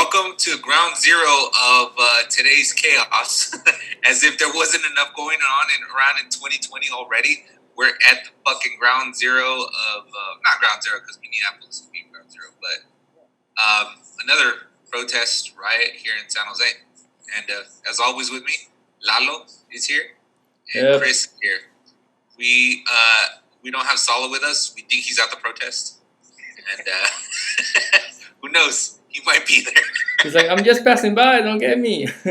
welcome to ground zero of today's chaos. As if there wasn't enough going on around in 2020 already. We're at the fucking ground zero of, not ground zero because Minneapolis would be ground zero, but another protest riot here in San Jose. And as always with me, Lalo is here and Chris is here. We don't have Sala with us. We think he's at the protest. And who knows? He might be there. He's like, I'm just passing by. Don't get me. Fuck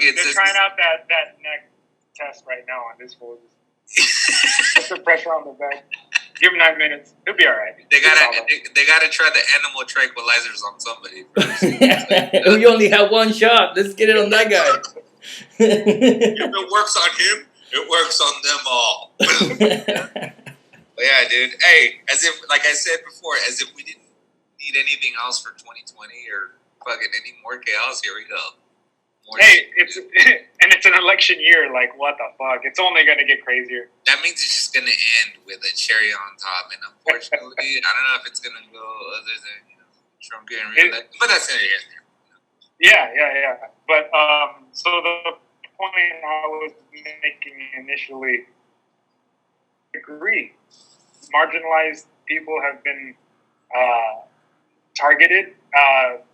it. They're trying out that neck test right now on this fool. Put the pressure on the back. Give him 9 minutes. He'll be all right. They gotta try the animal tranquilizers on somebody first. We only have one shot. Let's get it on that guy. If it works on him, it works on them all. But yeah, dude. Hey, as if, like I said before, as if we didn't need anything else for 2020 or fucking any more chaos. Here we go. It's an election year. Like, what the fuck? It's only gonna get crazier. That means it's just gonna end with a cherry on top, and unfortunately, I don't know if it's gonna go other than Trump getting reelected. But that's it. Yeah. But so the point I was making initially, agree. Marginalized people have been targeted.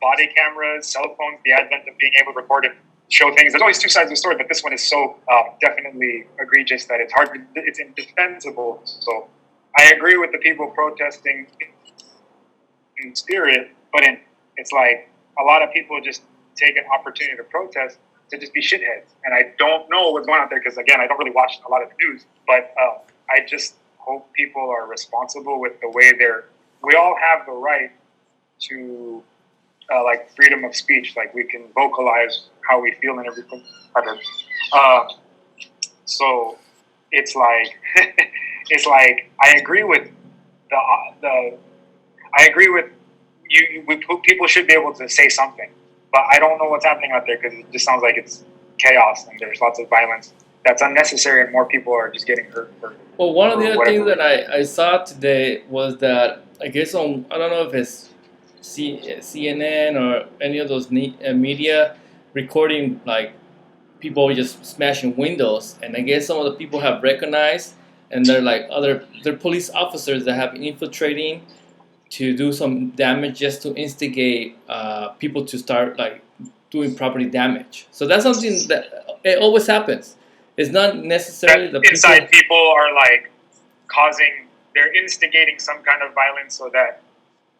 Body cameras, cell phones, the advent of being able to record and show things. There's always two sides of the story, but this one is so definitely egregious that it's indefensible. So I agree with the people protesting in spirit, but it's like a lot of people just take an opportunity to protest to just be shitheads. And I don't know what's going on there because, again, I don't really watch a lot of the news, but I just hope people are responsible with the way we all have the right to like freedom of speech, like we can vocalize how we feel and everything. So it's like I agree with people should be able to say something, but I don't know what's happening out there because it just sounds like it's chaos and there's lots of violence that's unnecessary and more people are just getting hurt. Well, one of the other things that I saw today was that I guess I don't know if it's CNN or any of those media recording like people just smashing windows, and I guess some of the people have recognized, and they're like they're police officers that have been infiltrating to do some damage just to instigate people to start like doing property damage. So that's something that it always happens. It's not necessarily that the inside people are like they're instigating some kind of violence so that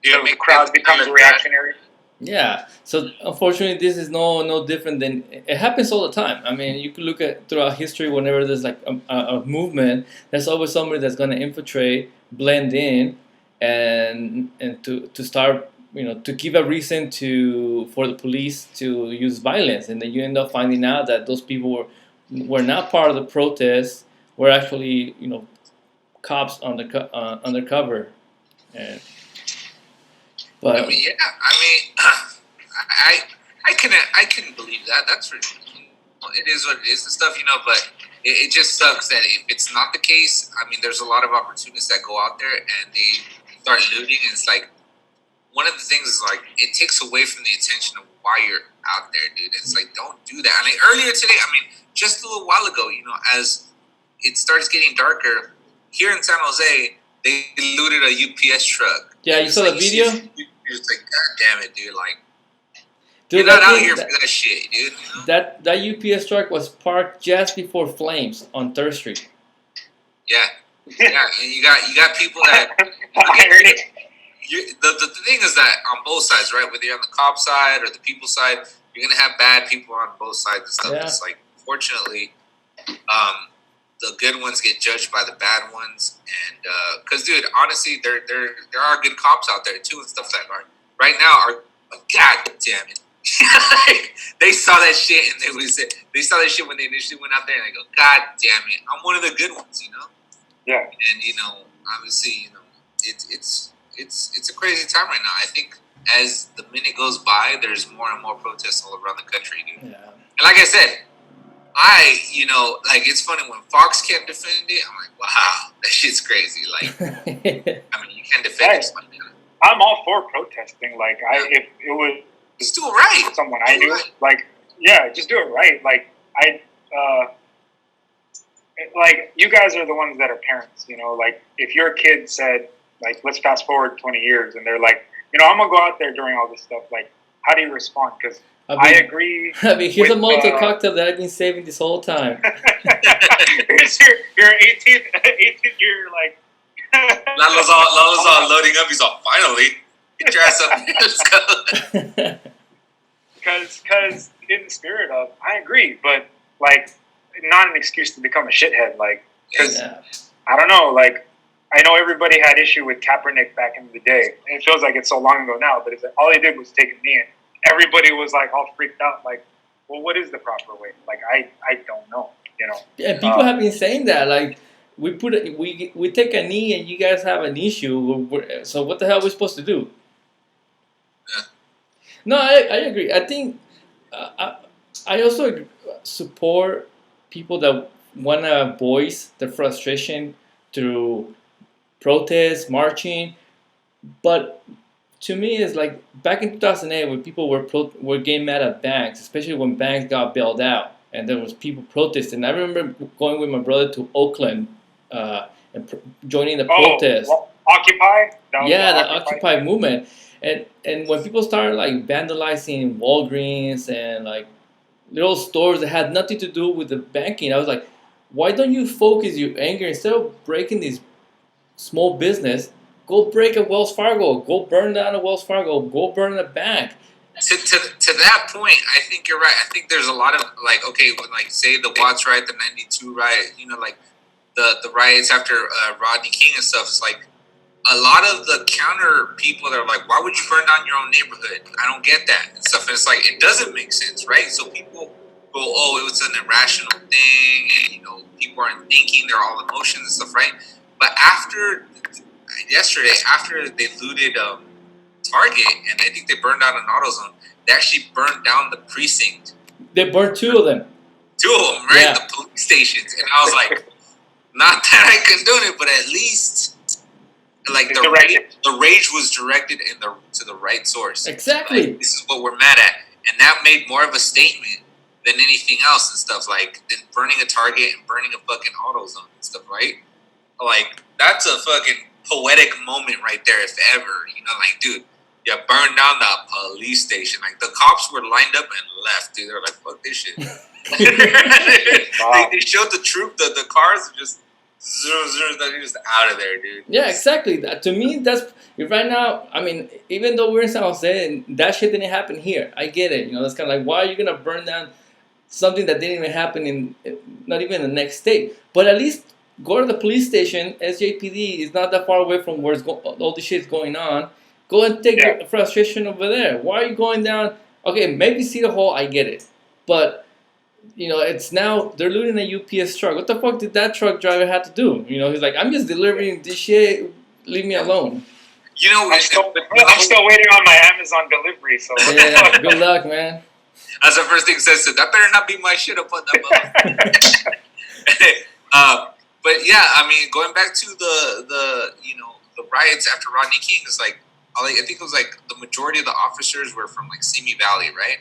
the crowd becomes reactionary. Yeah. So unfortunately, this is no different than it happens all the time. I mean, you could look at throughout history. Whenever there's like a movement, there's always somebody that's going to infiltrate, blend in, and to start to give a reason for the police to use violence, and then you end up finding out that those people were not part of the protest. Were actually cops undercover. But I mean, I can believe that. That's it is what it is and stuff, But it just sucks that if it's not the case, I mean, there's a lot of opportunists that go out there and they start looting, and it's like one of the things is like it takes away from the attention of why you're out there, dude. It's like don't do that. I mean, earlier today, just a little while ago, as it starts getting darker here in San Jose, they looted a UPS truck. Yeah, you saw the video? You're just like, God damn it, dude! Like, dude, you're not out here for that shit, dude. That UPS truck was parked just before Flames on 3rd Street. Yeah, and you got people that. The thing is that on both sides, right? Whether you're on the cop side or the people side, you're gonna have bad people on both sides and stuff. Yeah. It's like, fortunately, the good ones get judged by the bad ones, and because, dude, honestly, there are good cops out there too and stuff like that. Right now, God damn it, they saw that shit and they saw that shit when they initially went out there and they go, God damn it, I'm one of the good ones, Yeah. And obviously, it's a crazy time right now. I think as the minute goes by, there's more and more protests all around the country, dude. Yeah. And like I said, like it's funny when Fox can't defend it. I'm like, wow, that shit's crazy. Like, I mean, you can't defend it. I'm all for protesting. Like, if it was just do it right. Someone I knew, like, yeah, just do it right. Like you guys are the ones that are parents. Like if your kid said, like, let's fast forward 20 years, and they're like, I'm gonna go out there during all this stuff. Like, how do you respond? Because I agree. Here's a Molotov cocktail that I've been saving this whole time. Here's your 18th year, like. Lalo's all loading up. He's all, finally, get your ass up. Let's go. Because in the spirit of, I agree, but like, not an excuse to become a shithead. Like, because I don't know. Like, I know everybody had issue with Kaepernick back in the day, and it feels like it's so long ago now. But all he did was take a knee, and everybody was like all freaked out. Like, well, what is the proper way? Like, I don't know. Yeah, people have been saying that. Like, we take a knee, and you guys have an issue. So what the hell are we supposed to do? Yeah. No, I agree. I think I also support people that want to voice their frustration through protests, marching. But to me, it's like back in 2008 when people were getting mad at banks, especially when banks got bailed out, and there was people protesting. I remember going with my brother to Oakland and joining the protest. Well, Occupy? The Occupy movement. And when people started like vandalizing Walgreens and like little stores that had nothing to do with the banking, I was like, why don't you focus your anger instead of breaking this small business? Go break a Wells Fargo. Go burn down a Wells Fargo. Go burn a bank. To that point, I think you're right. I think there's a lot of like, okay, like say the Watts riot, the '92 riot, like the riots after Rodney King and stuff. It's like a lot of the counter people that are like, why would you burn down your own neighborhood? I don't get that and stuff. And it's like, it doesn't make sense, right? So people go, oh, it was an irrational thing, and people aren't thinking, they're all emotions and stuff, right? But yesterday, after they looted Target, and I think they burned down an AutoZone, they actually burned down the precinct. They burned two of them. Two of them, right? Yeah. The police stations. And I was like, not that I condone it, but at least like the rage was directed to the right source. Exactly. Like, this is what we're mad at. And that made more of a statement than anything else and stuff, like than burning a Target and burning a fucking AutoZone and stuff, right? Like, that's a fucking poetic moment right there, if ever. Like, dude, you burned down the police station. Like, the cops were lined up and left, dude. They're like, fuck this shit. They showed the troop, the cars are just they're just out of there, dude. Yeah, exactly. To me, that's right now. I mean, even though we're in San Jose and that shit didn't happen here, I get it. That's kind of like, why are you gonna burn down something that didn't even happen in not even the next state? But at least go to the police station. SJPD is not that far away from where all the shit's going on. Go and take your frustration over there. Why are you going down? Okay, maybe City Hall, I get it, but it's now they're looting a UPS truck. What the fuck did that truck driver have to do? He's like, I'm just delivering this shit. Leave me alone. I'm still waiting on my Amazon delivery. So yeah, good luck, man. That's the first thing says. That better not be my shit up on that motherfucker. But yeah, I mean, going back to the riots after Rodney King, is like, I think it was like the majority of the officers were from like Simi Valley, right?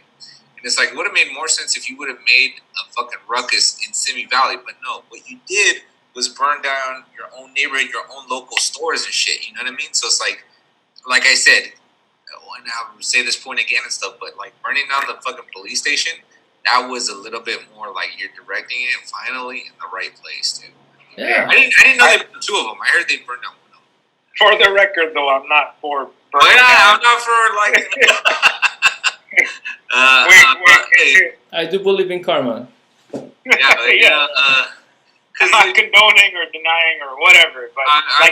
And it's like, it would have made more sense if you would have made a fucking ruckus in Simi Valley. But no, what you did was burn down your own neighborhood, your own local stores and shit. You know what I mean? So it's like I said, and I'll say this point again and stuff, but like burning down the fucking police station, that was a little bit more like you're directing it finally in the right place, dude. Yeah. I didn't know they burned two of them. I heard they burned down one of them. For the record, though, I'm not for burning I'm not for like... I do believe in karma. Yeah. I'm not condoning or denying or whatever, but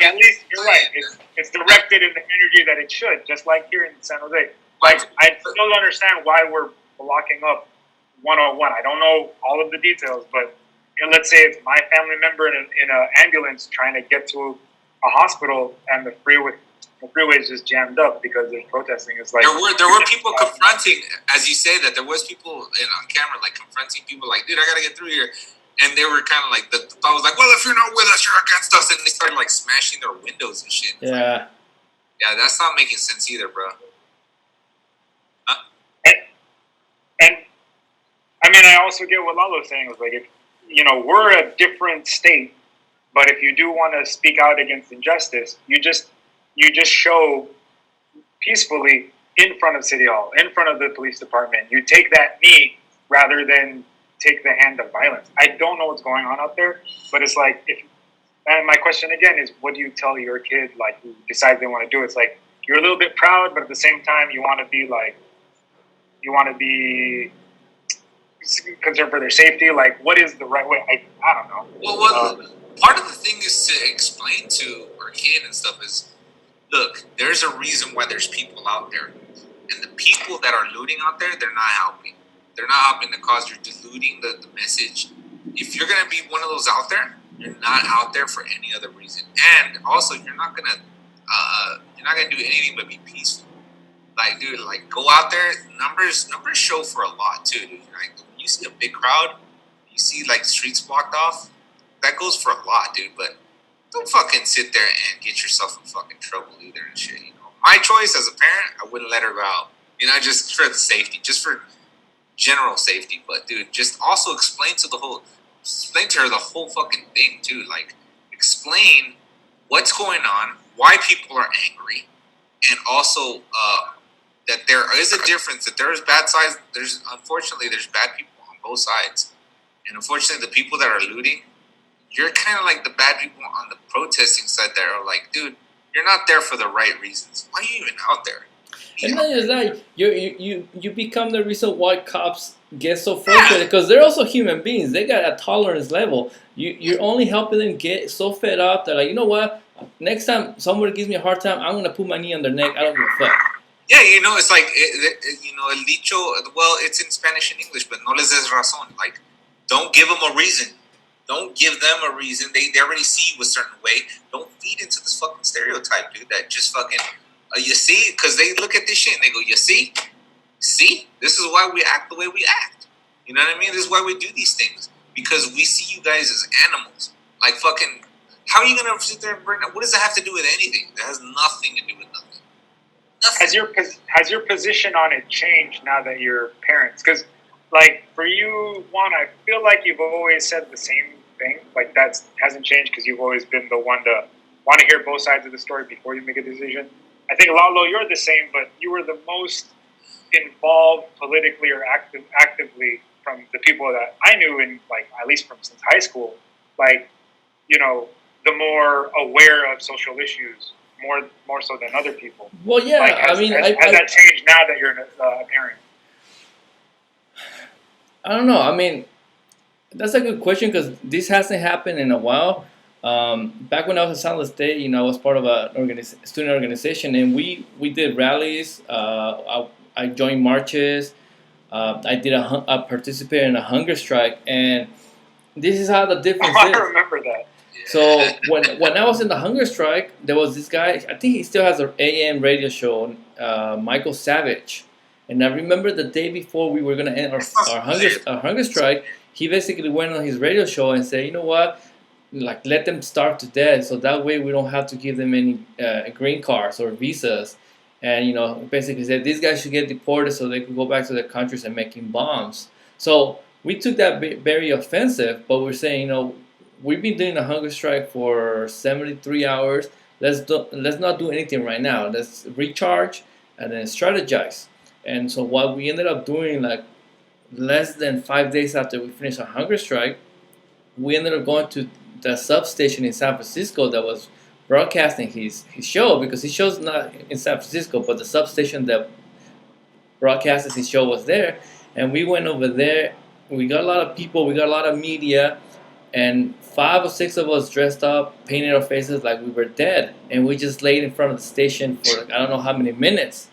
at least you're right. It's directed in the energy that it should, just like here in San Jose. Like, I still understand why we're blocking up 101. I don't know all of the details, but let's say it's my family member in an ambulance trying to get to a hospital, and the freeway the freeway is just jammed up because they're protesting. It's like there were people confronting, as you say that, there was people on camera like confronting people like, dude, I gotta get through here. And they were kind of like, the thought was like, well, if you're not with us, you're against us. And they started like smashing their windows and shit. Yeah. Like, yeah, that's not making sense either, bro. Huh? And I mean, I also get what Lalo's saying. Was like, if we're a different state, but if you do want to speak out against injustice, you just show peacefully in front of City Hall, in front of the police department. You take that knee rather than take the hand of violence. I don't know what's going on out there, but it's like, and my question again is, what do you tell your kid, like, who decides they want to do it? It's like, you're a little bit proud, but at the same time, you want to be concerned for their safety. Like, what is the right way? I don't know. Well, part of the thing is to explain to our kid and stuff is, look, there's a reason why there's people out there. And the people that are looting out there, they're not helping. They're not helping the cause. You're diluting the message. If you're going to be one of those out there, you're not out there for any other reason. And also, you're not going to do anything but be peaceful. Like, dude, like, go out there. Numbers show for a lot, too, dude. Like, when you see a big crowd, you see, like, streets blocked off, that goes for a lot, dude. But don't fucking sit there and get yourself in fucking trouble either and shit, My choice as a parent, I wouldn't let her go out. Just for the safety, just for general safety. But, dude, just also explain to her the whole fucking thing, too. Like, explain what's going on, why people are angry, and also that there is a difference, that there's bad sides. Unfortunately, there's bad people on both sides. And unfortunately, the people that are looting, you're kind of like the bad people on the protesting side that are like, dude, you're not there for the right reasons. Why are you even out there? And not just that, you become the reason why cops get so frustrated, because they're also human beings. They got a tolerance level. You're only helping them get so fed up that, like, you know what? Next time somebody gives me a hard time, I'm gonna put my knee on their neck. I don't give a fuck. Yeah, it's like el dicho. Well, it's in Spanish and English, but no les des razón. Like, don't give them a reason. Don't give them a reason. They already see you a certain way. Don't feed into this fucking stereotype, dude. That just fucking, you see? Because they look at this shit and they go, you see? See? This is why we act the way we act. You know what I mean? This is why we do these things. Because we see you guys as animals. Like, fucking, how are you going to sit there and bring that? What does that have to do with anything? That has nothing to do with nothing. Has your position on it changed now that you're parents? Because, like, for you, Juan, I feel like you've always said the same thing. Like, that hasn't changed because you've always been the one to want to hear both sides of the story before you make a decision. I think, Lalo, you're the same, but you were the most involved politically or actively from the people that I knew, in, like, at least from since high school. Like, the more aware of social issues, more so than other people. Well, yeah, like, has that changed now that you're a parent? I don't know. I mean, that's a good question because this hasn't happened in a while. Back when I was at San Luis State, I was part of a student organization, and we did rallies. I joined marches. I did participate in a hunger strike, and this is how the difference is. I remember that. So when I was in the hunger strike, there was this guy. I think he still has an AM radio show, Michael Savage. And I remember the day before we were going to end our hunger strike, he basically went on his radio show and said, you know what, like, let them starve to death, so that way we don't have to give them any green cards or visas. And, basically said these guys should get deported so they could go back to their countries and making bombs. So we took that very offensive, but we're saying, we've been doing a hunger strike for 73 hours. Let's not do anything right now. Let's recharge and then strategize. And so what we ended up doing, like, less than 5 days after we finished our hunger strike, we ended up going to the substation in San Francisco that was broadcasting his show, because his show's not in San Francisco, but the substation that broadcasts his show was there. And we went over there. We got a lot of people. We got a lot of media. And 5 or 6 of us dressed up, painted our faces like we were dead. And we just laid in front of the station for, like, I don't know how many minutes.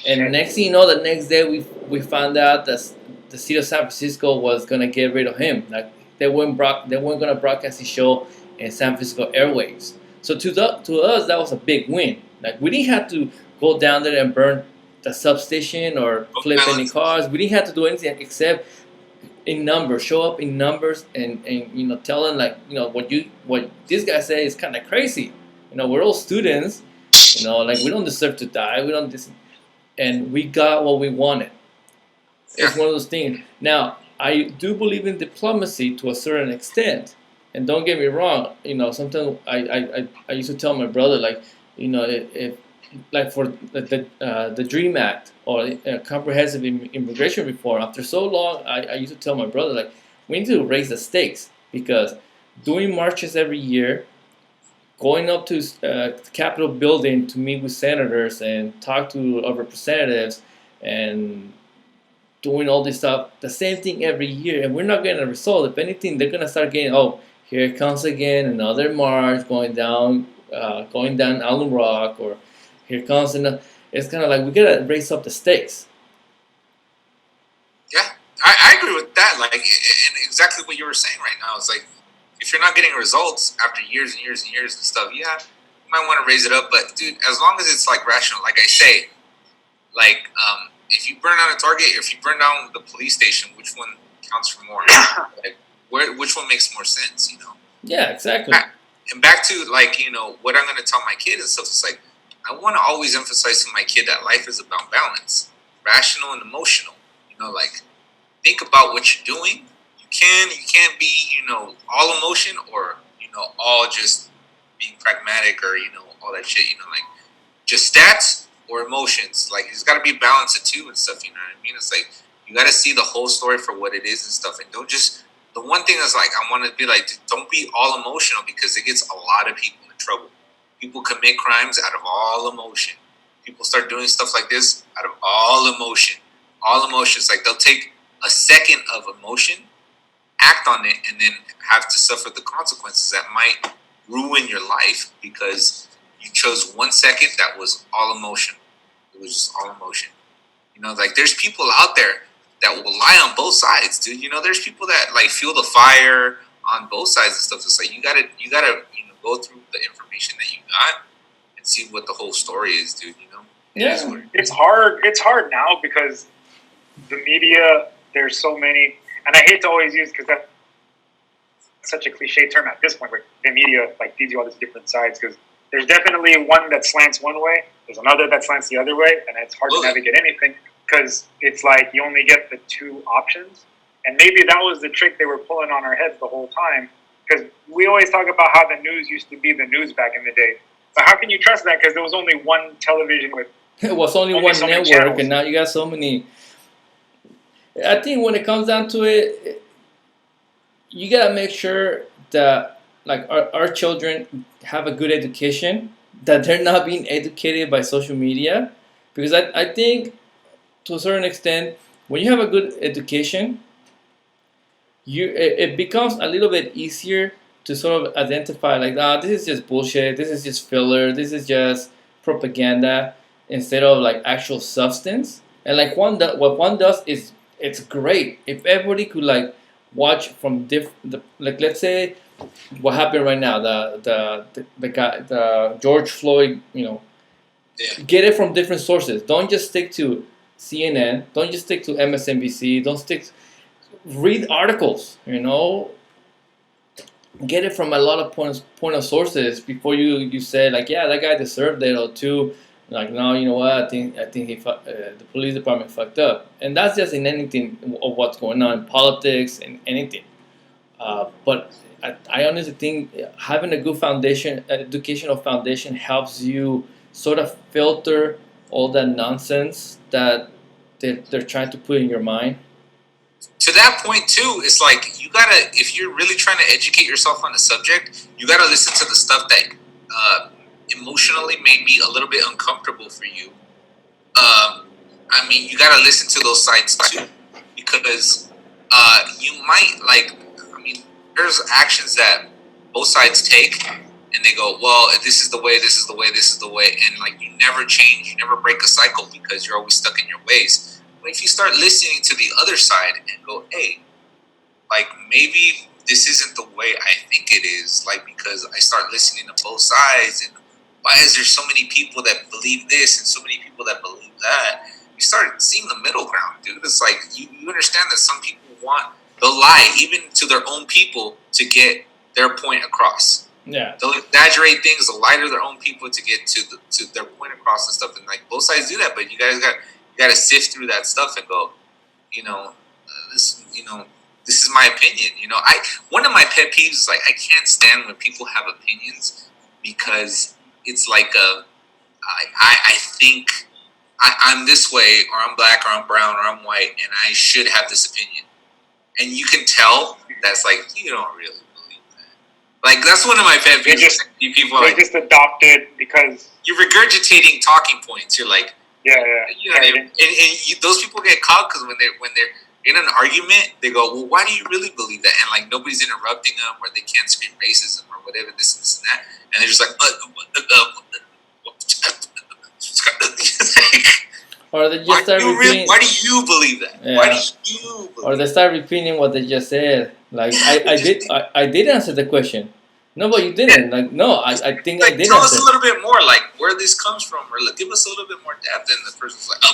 And next thing you know, the next day we found out that the city of San Francisco was gonna get rid of him. Like, they weren't gonna broadcast his show in San Francisco airwaves. So to us, that was a big win. Like we didn't have to go down there and burn the substation or flip any cars. We didn't have to do anything except in numbers, show up in numbers, and tell them like what this guy said is kind of crazy. We're all students. Like we don't deserve to die. We don't and we got what we wanted. It's one of those things. Now, I do believe in diplomacy to a certain extent, and don't get me wrong. Sometimes I used to tell my brother like, if like for the Dream Act or comprehensive immigration reform, after so long, I used to tell my brother like, we need to raise the stakes because doing marches every year, going up to Capitol building to meet with senators and talk to our representatives and doing all this stuff, the same thing every year, and we're not getting a result. If anything, they're gonna start getting, oh, here it comes again, another march going down Allen Rock, or here comes another. It's kind of like we gotta raise up the stakes. Yeah, I agree with that. Like, and exactly what you were saying right now is like, if you're not getting results after years and years and years and stuff, yeah, you might want to raise it up. But dude, as long as it's like rational, like I say, like if you burn down a Target, if you burn down the police station, which one counts for more? Like, which one makes more sense? Yeah, exactly. And back to like what I'm going to tell my kid and stuff. It's like I want to always emphasize to my kid that life is about balance, rational and emotional. Like think about what you're doing. You can't be all emotion or all just being pragmatic or all that shit. Like just stats or emotions. Like there's got to be balance of two and stuff. You know what I mean? It's like you got to see the whole story for what it is and stuff, and don't just. The one thing is like I want to be like, don't be all emotional because it gets a lot of people in trouble. People commit crimes out of all emotion. People start doing stuff like this out of all emotion. All emotions, like they'll take a second of emotion, act on it, and then have to suffer the consequences that might ruin your life because you chose 1 second that was all emotion. It was just all emotion. Like there's people out there that will lie on both sides, dude. There's people that like feel the fire on both sides and stuff. It's like you gotta go through the information that you got and see what the whole story is, dude. Yeah, it's hard. It's hard now because the media. There's so many, and I hate to always use because that's such a cliche term at this point. Where the media like feeds you all these different sides because there's definitely one that slants one way. There's another that slants the other way, and it's hard to navigate anything. Because it's like you only get the two options. And maybe that was the trick they were pulling on our heads the whole time. Because we always talk about how the news used to be the news back in the day. But how can you trust that? Because there was only one television with... It was only one so network, and now you got so many... I think when it comes down to it, you got to make sure that like our children have a good education, that they're not being educated by social media. Because I think... to a certain extent, when you have a good education, it becomes a little bit easier to sort of identify like, this is just bullshit, this is just filler, this is just propaganda, instead of like actual substance. And like what one does is it's great if everybody could like watch from like let's say what happened right now, the guy, the George Floyd, get it from different sources. Don't just stick to CNN. Don't just stick to MSNBC. Read articles. Get it from a lot of point of sources before you say like, yeah, that guy deserved it, or two, like, no, you know what? I think the police department fucked up, and that's just in anything of what's going on in politics and anything. But I honestly think having a good educational foundation, helps you sort of filter all that nonsense that they're trying to put in your mind. To that point too, it's like you gotta, if you're really trying to educate yourself on the subject, you gotta listen to the stuff that emotionally may be a little bit uncomfortable for you. I mean, you gotta listen to those sides too, because you might there's actions that both sides take, and they go, well, this is the way, this is the way, this is the way, and like you never change, you never break a cycle because you're always stuck in your ways. But if you start listening to the other side and go, hey, like maybe this isn't the way I think it is, like because I start listening to both sides and why is there so many people that believe this and so many people that believe that? You start seeing the middle ground, dude. It's like you understand that some people they'll lie even to their own people to get their point across. Yeah. They'll exaggerate things, they'll lie to their own people to get to their point across and stuff. And like both sides do that, but you guys got to sift through that stuff and go, this is my opinion. One of my pet peeves is like I can't stand when people have opinions because it's like I think I'm this way, or I'm black, or I'm brown, or I'm white, and I should have this opinion. And you can tell that's like you don't really believe that. Like that's one of my pet peeves. People they just adopt it because you're regurgitating talking points. You're like, and those people get caught because when they're in an argument, they go, well, why do you really believe that? And like nobody's interrupting them, or they can't scream racism or whatever, this and that, and they're just like, or they just start repeating. Why do you believe that? Yeah. Why do you believe or they start repeating what they just said. Like I did answer the question. No, but you didn't. Like no, I think like, I did. Tell answer. us a little bit more, like where this comes from, or like, give us a little bit more depth. And the person's like, I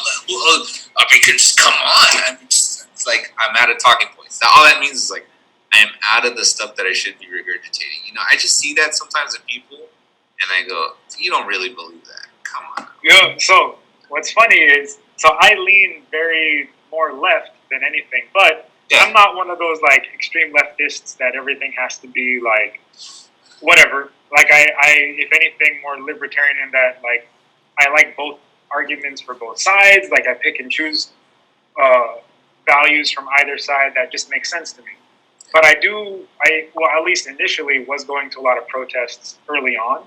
mean, just come on. It's like I'm out of talking points. All that means is like I am out of the stuff that I should be regurgitating. I just see that sometimes in people, and I go, you don't really believe that. Come on. Yeah. So what's funny is, I lean very more left than anything, but I'm not one of those like extreme leftists that everything has to be like whatever. Like I if anything, more libertarian in that like I like both arguments for both sides. Like I pick and choose values from either side that just make sense to me. But at least initially was going to a lot of protests early on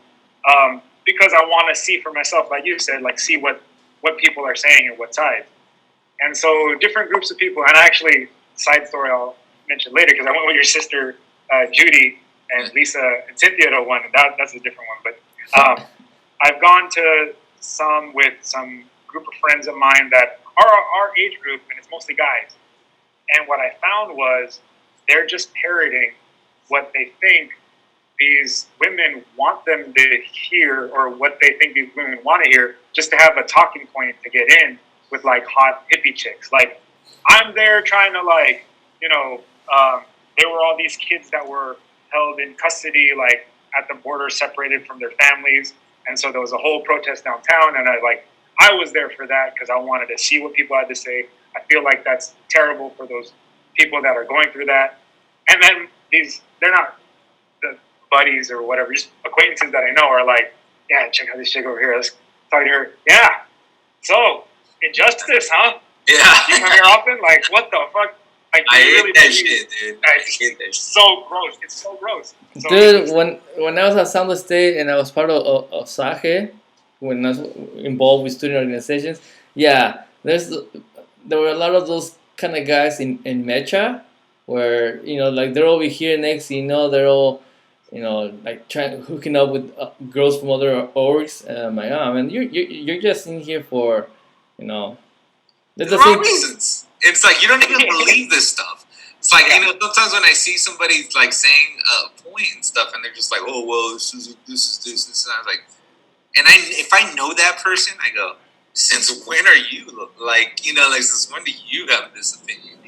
because I want to see for myself, like you said, like see what people are saying and what sides. And so different groups of people, and actually, side story I'll mention later because I went with your sister Judy and Lisa and Cynthia to one, and that's a different one. But I've gone to some with some group of friends of mine that are our age group, and it's mostly guys. And what I found was they're just parroting what they think these women want them to hear, or what they think these women want to hear, just to have a talking point to get in with like hot hippie chicks. Like I'm there trying to like, there were all these kids that were held in custody, like at the border, separated from their families. And so there was a whole protest downtown, and I was there for that because I wanted to see what people had to say. I feel like that's terrible for those people that are going through that. And then they're not the buddies or whatever, just acquaintances that I know are like, yeah, check out this chick over here. Let's talk to her. Yeah. So, injustice, huh? Yeah. You come here often? Like, what the fuck? Like, I hate that shit, dude. I hate that shit. So gross. It's so gross. So dude, when I was at Sound State and I was part of SAGE, when I was involved with student organizations, yeah, there were a lot of those kind of guys in Mecha, where like they're over here next, they're all like hooking up with girls from other orgs. My man, you're just in here for the wrong reasons. It's like you don't even believe this stuff. It's like sometimes when I see somebody like saying a point and stuff, and they're just like, oh well, this is this, and I was like, and if I know that person, I go, since when are you like since when do you have this opinion?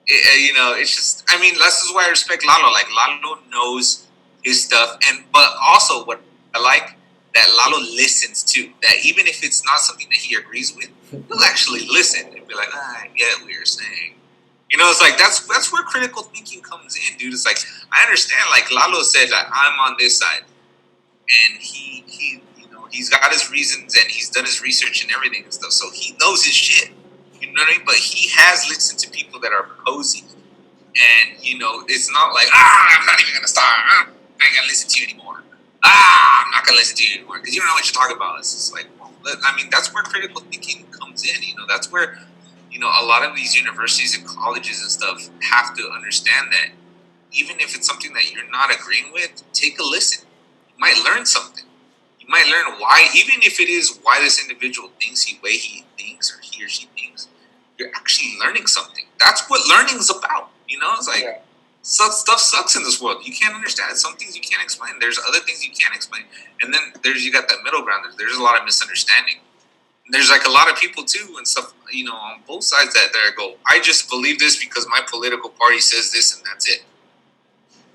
It's just, I mean, this is why I respect Lalo. Like, Lalo knows his stuff. But also what I like, that Lalo listens to. That even if it's not something that he agrees with, he'll actually listen and be like, I get what you're saying. It's like, that's where critical thinking comes in, dude. It's like, I understand, like Lalo said, that I'm on this side. And he's got his reasons and he's done his research and everything and stuff. So he knows his shit. You know what I mean? But he has listened to people that are cozy. And, it's not like, I'm not even going to start. I ain't going to listen to you anymore. I'm not going to listen to you anymore because you don't know what you're talking about. It's just like, that's where critical thinking comes in. That's where, a lot of these universities and colleges and stuff have to understand that even if it's something that you're not agreeing with, take a listen. You might learn something. You might learn why, even if it is why this individual thinks the way he thinks or he or she thinks, you're actually learning something. That's what learning is about. It's like, stuff sucks in this world. You can't understand it. Some things you can't explain. There's other things you can't explain. And then you got that middle ground. There's a lot of misunderstanding. There's like a lot of people too and stuff, on both sides that go, I just believe this because my political party says this and that's it.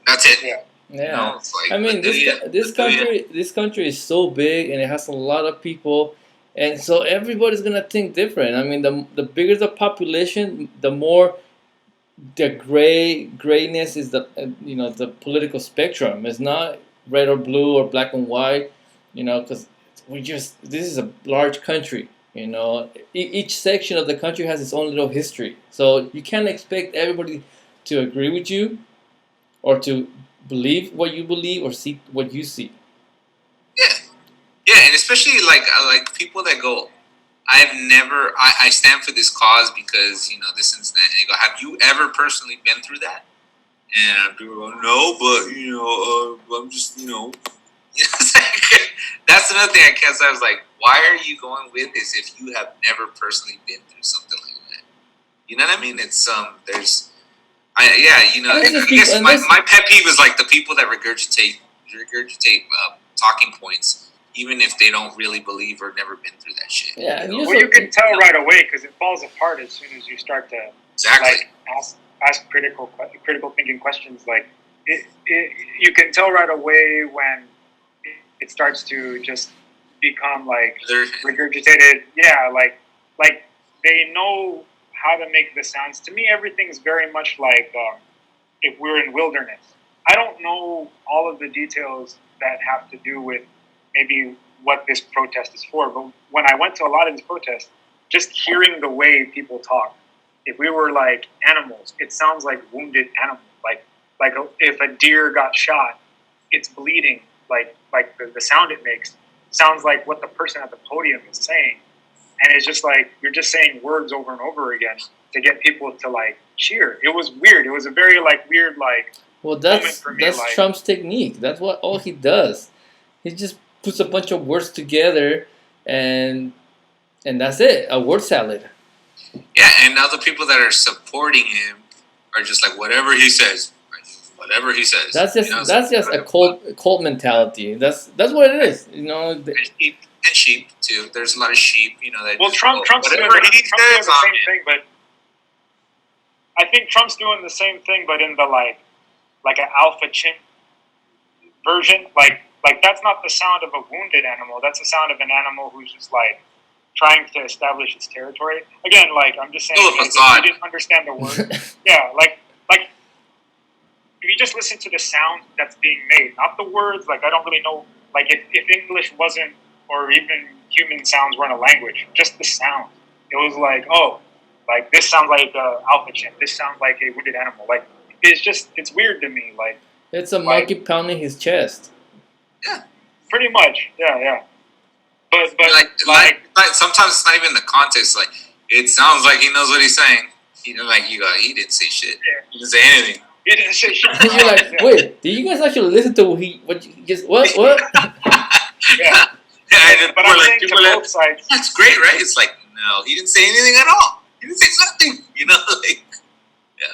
That's it. Yeah. Yeah, Like, I mean this country is so big and it has a lot of people, and so everybody's gonna think different. I mean, the bigger the population, the more the grayness is the political spectrum. It's not red or blue or black and white, because this is a large country. Each section of the country has its own little history, so you can't expect everybody to agree with you or to believe what you believe or see what you see. Yeah, and especially like people that go, I stand for this cause because this and that. And they go, have you ever personally been through that? And people go, no, but I'm just that's another thing I can't say. I was like, why are you going with this if you have never personally been through something like that? You know what I mean? It's there's. I guess my pet peeve is like the people that regurgitate talking points, even if they don't really believe or never been through that shit. Yeah, well, you can tell right away because it falls apart as soon as you start to ask critical thinking questions. Like you can tell right away when it starts to just become like regurgitated. Yeah, like they know how to make the sounds. To me, everything's very much like if we're in wilderness. I don't know all of the details that have to do with maybe what this protest is for, but when I went to a lot of these protests, just hearing the way people talk, if we were like animals, it sounds like wounded animals. Like if a deer got shot, it's bleeding. Like the sound it makes sounds like what the person at the podium is saying. And it's just like you're just saying words over and over again to get people to like cheer. It was weird. It was a very weird that's for me, that's Trump's technique. That's what all he does. He just puts a bunch of words together, and that's it. A word salad. Yeah, and now the people that are supporting him are just like whatever he says. Whatever he says. That's just a cult mentality. That's what it is. And sheep too. There's a lot of sheep, that. Well, Trump's doing the same thing, but I think Trump's doing the same thing, but in the like an alpha chimp version. Like that's not the sound of a wounded animal. That's the sound of an animal who's just trying to establish its territory. Again, I'm just saying, if you didn't understand the word, yeah, if you just listen to the sound that's being made, not the words. I don't really know. If English wasn't, or even human sounds weren't a language, just the sound. It was this sounds like a alpha chimp. This sounds like a wounded animal. It's weird to me. It's a monkey pounding his chest. Yeah, pretty much. Yeah. But sometimes it's not even the context. It sounds like he knows what he's saying. He didn't say shit. Yeah. He didn't say anything. He didn't say shit. And you're like, wait, did you guys actually listen to what you just what? Yeah. But I'm saying to both sides. That's great, right? It's no, he didn't say anything at all. He didn't say nothing. Yeah.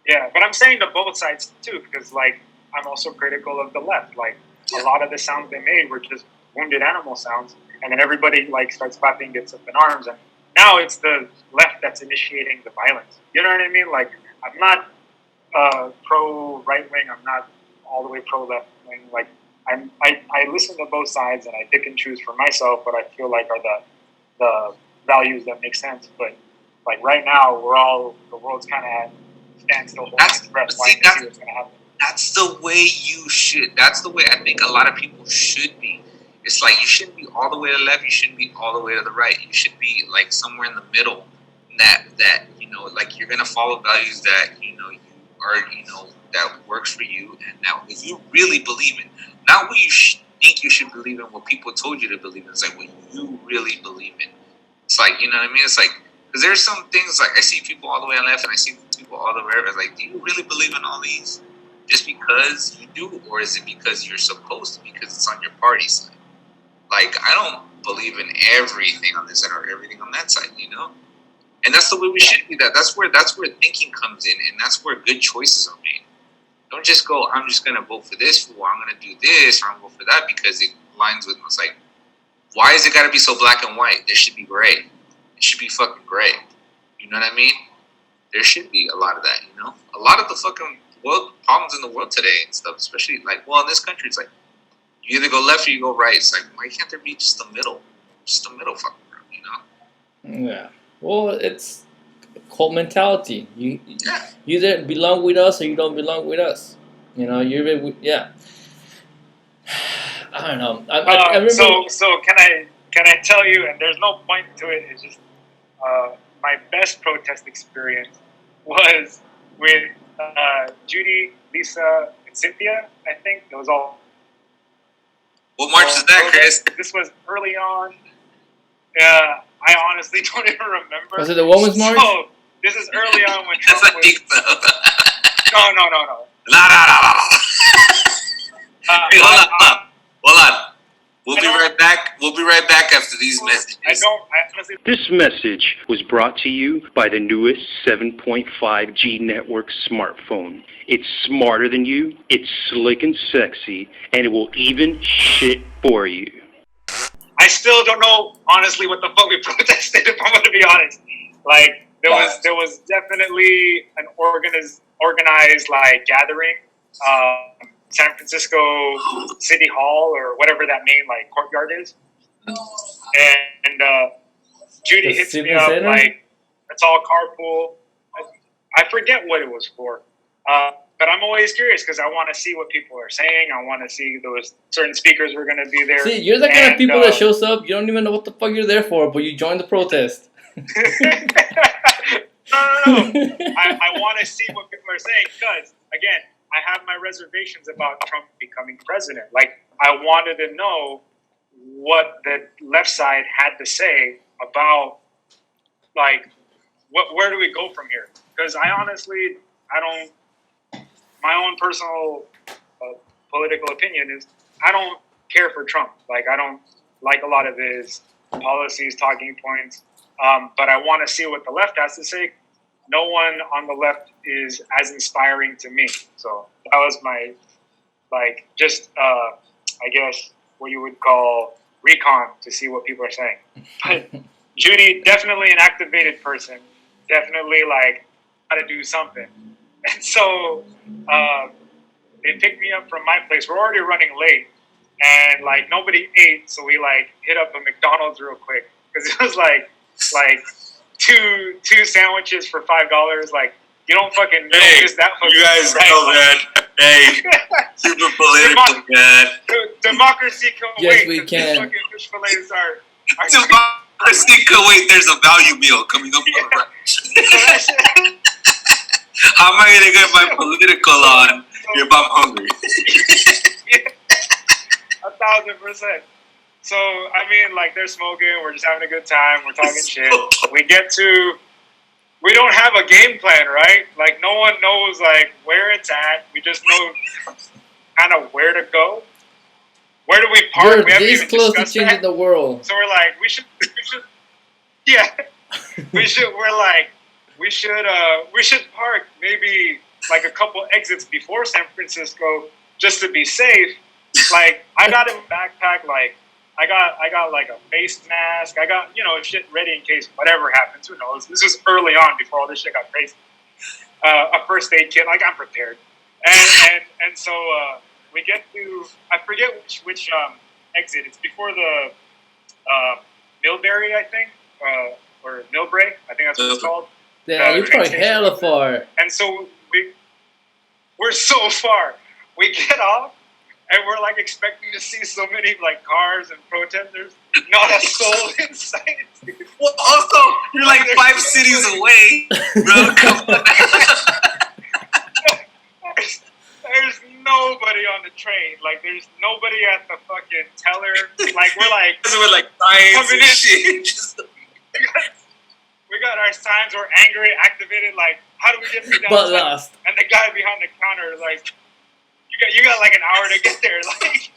Yeah, but I'm saying to both sides too, because I'm also critical of the left. A lot of the sounds they made were just wounded animal sounds, and then everybody starts clapping, gets up in arms, and now it's the left that's initiating the violence. You know what I mean? I'm not pro right wing. I'm not all the way pro left wing. I listen to both sides and I pick and choose for myself what I feel are the values that make sense. But right now, the world's kind of at standstill, holding its breath, waiting to see what's going to happen. That's the way you should. That's the way I think a lot of people should be. It's you shouldn't be all the way to the left. You shouldn't be all the way to the right. You should be somewhere in the middle. That you're gonna follow values that you are that works for you and that you really believe in. Not what you think you should believe in. What people told you to believe in. It's what you really believe in. It's you know what I mean. It's because there's some things I see people all the way on the left and I see people all the way right. Do you really believe in all these just because you do, or is it because you're supposed to because it's on your party side? I don't believe in everything on this side or everything on that side, And that's the way we should be. That's where thinking comes in, and that's where good choices are made. Don't just go, I'm just going to vote for this fool, I'm going to do this, or I'm going to vote for that because it aligns with, it's like, why is it got to be so black and white? There should be gray. It should be fucking gray. You know what I mean? There should be a lot of that, you know? A lot of the fucking world problems in the world today and stuff, especially, like, well, in this country, it's like, you either go left or you go right. It's like, why can't there be just the middle? Just the middle fucking road, you know? Yeah. Well, it's cult mentality. You either belong with us or you don't belong with us. You know, yeah. I don't know. I remember. So can I tell you? And there's no point to it. It's just my best protest experience was with Judy, Lisa, and Cynthia. I think it was all. What march is that, Chris? This was early on. Yeah, I honestly don't even remember. Was it the Women's March? So, this is early on when Trump was... think so. No. No. Hey, hold on. We'll be right back. We'll be right back after these messages. Honestly... This message was brought to you by the newest 7.5G network smartphone. It's smarter than you, it's slick and sexy, and it will even shit for you. I still don't know, honestly, what the fuck we protested, if I'm going to be honest. Like, there was definitely an organized like, gathering. San Francisco City Hall, or whatever that main, like, courtyard is. And Judy hits me up, like, let's all carpool. I forget what it was for. But I'm always curious because I want to see what people are saying. I want to see those certain speakers were going to be there. See, you're the kind of people that shows up. You don't even know what the fuck you're there for, but you join the protest. No. I want to see what people are saying because, again, I have my reservations about Trump becoming president. Like, I wanted to know what the left side had to say about, like, where do we go from here? Because I honestly, my own personal political opinion is I don't care for Trump. Like, I don't like a lot of his policies, talking points. But I want to see what the left has to say. No one on the left is as inspiring to me. So that was my, like, just, I guess, what you would call recon to see what people are saying. But Judy, definitely an activated person. Definitely, like, how to do something. And so they picked me up from my place. We're already running late. And, like, nobody ate. So we, like, hit up a McDonald's real quick. Because it was, like two sandwiches for $5. Like, you don't fucking know just that fucking. You guys know that. Hey, super political, man. Democracy can wait. Yes, we can. Fucking fish fillets are Democracy can wait. There's a value meal coming up on the right. How am I going to get my political on if I'm hungry? 1,000%. So, I mean, like, they're smoking, we're just having a good time, we're talking shit. We don't have a game plan, right? Like, no one knows, like, where it's at. We just know kind of where to go. Where do we park? We're this close to changing the world. So we're like, we should park maybe, like, a couple exits before San Francisco just to be safe. Like, I got a backpack, like, I got like a face mask. I got, shit ready in case whatever happens. Who knows? This was early on before all this shit got crazy. A first aid kit, like, I'm prepared. And so we get to, I forget which exit. It's before the Millbury, I think, or Millbrae. I think that's what it's called. Yeah, you're probably hella far. And so we're so far. We get off. And we're, like, expecting to see so many, like, cars and protesters. Not a soul in sight. Well, also, you're, like, 5 cities away. Bro, come on. There's nobody on the train. Like, there's nobody at the fucking teller. Like, we're, like... We're, like, signs and shit. We got our signs. We're angry, activated. Like, how do we get to downtown? But lost. And the guy behind the counter is like... You got like an hour to get there. Like,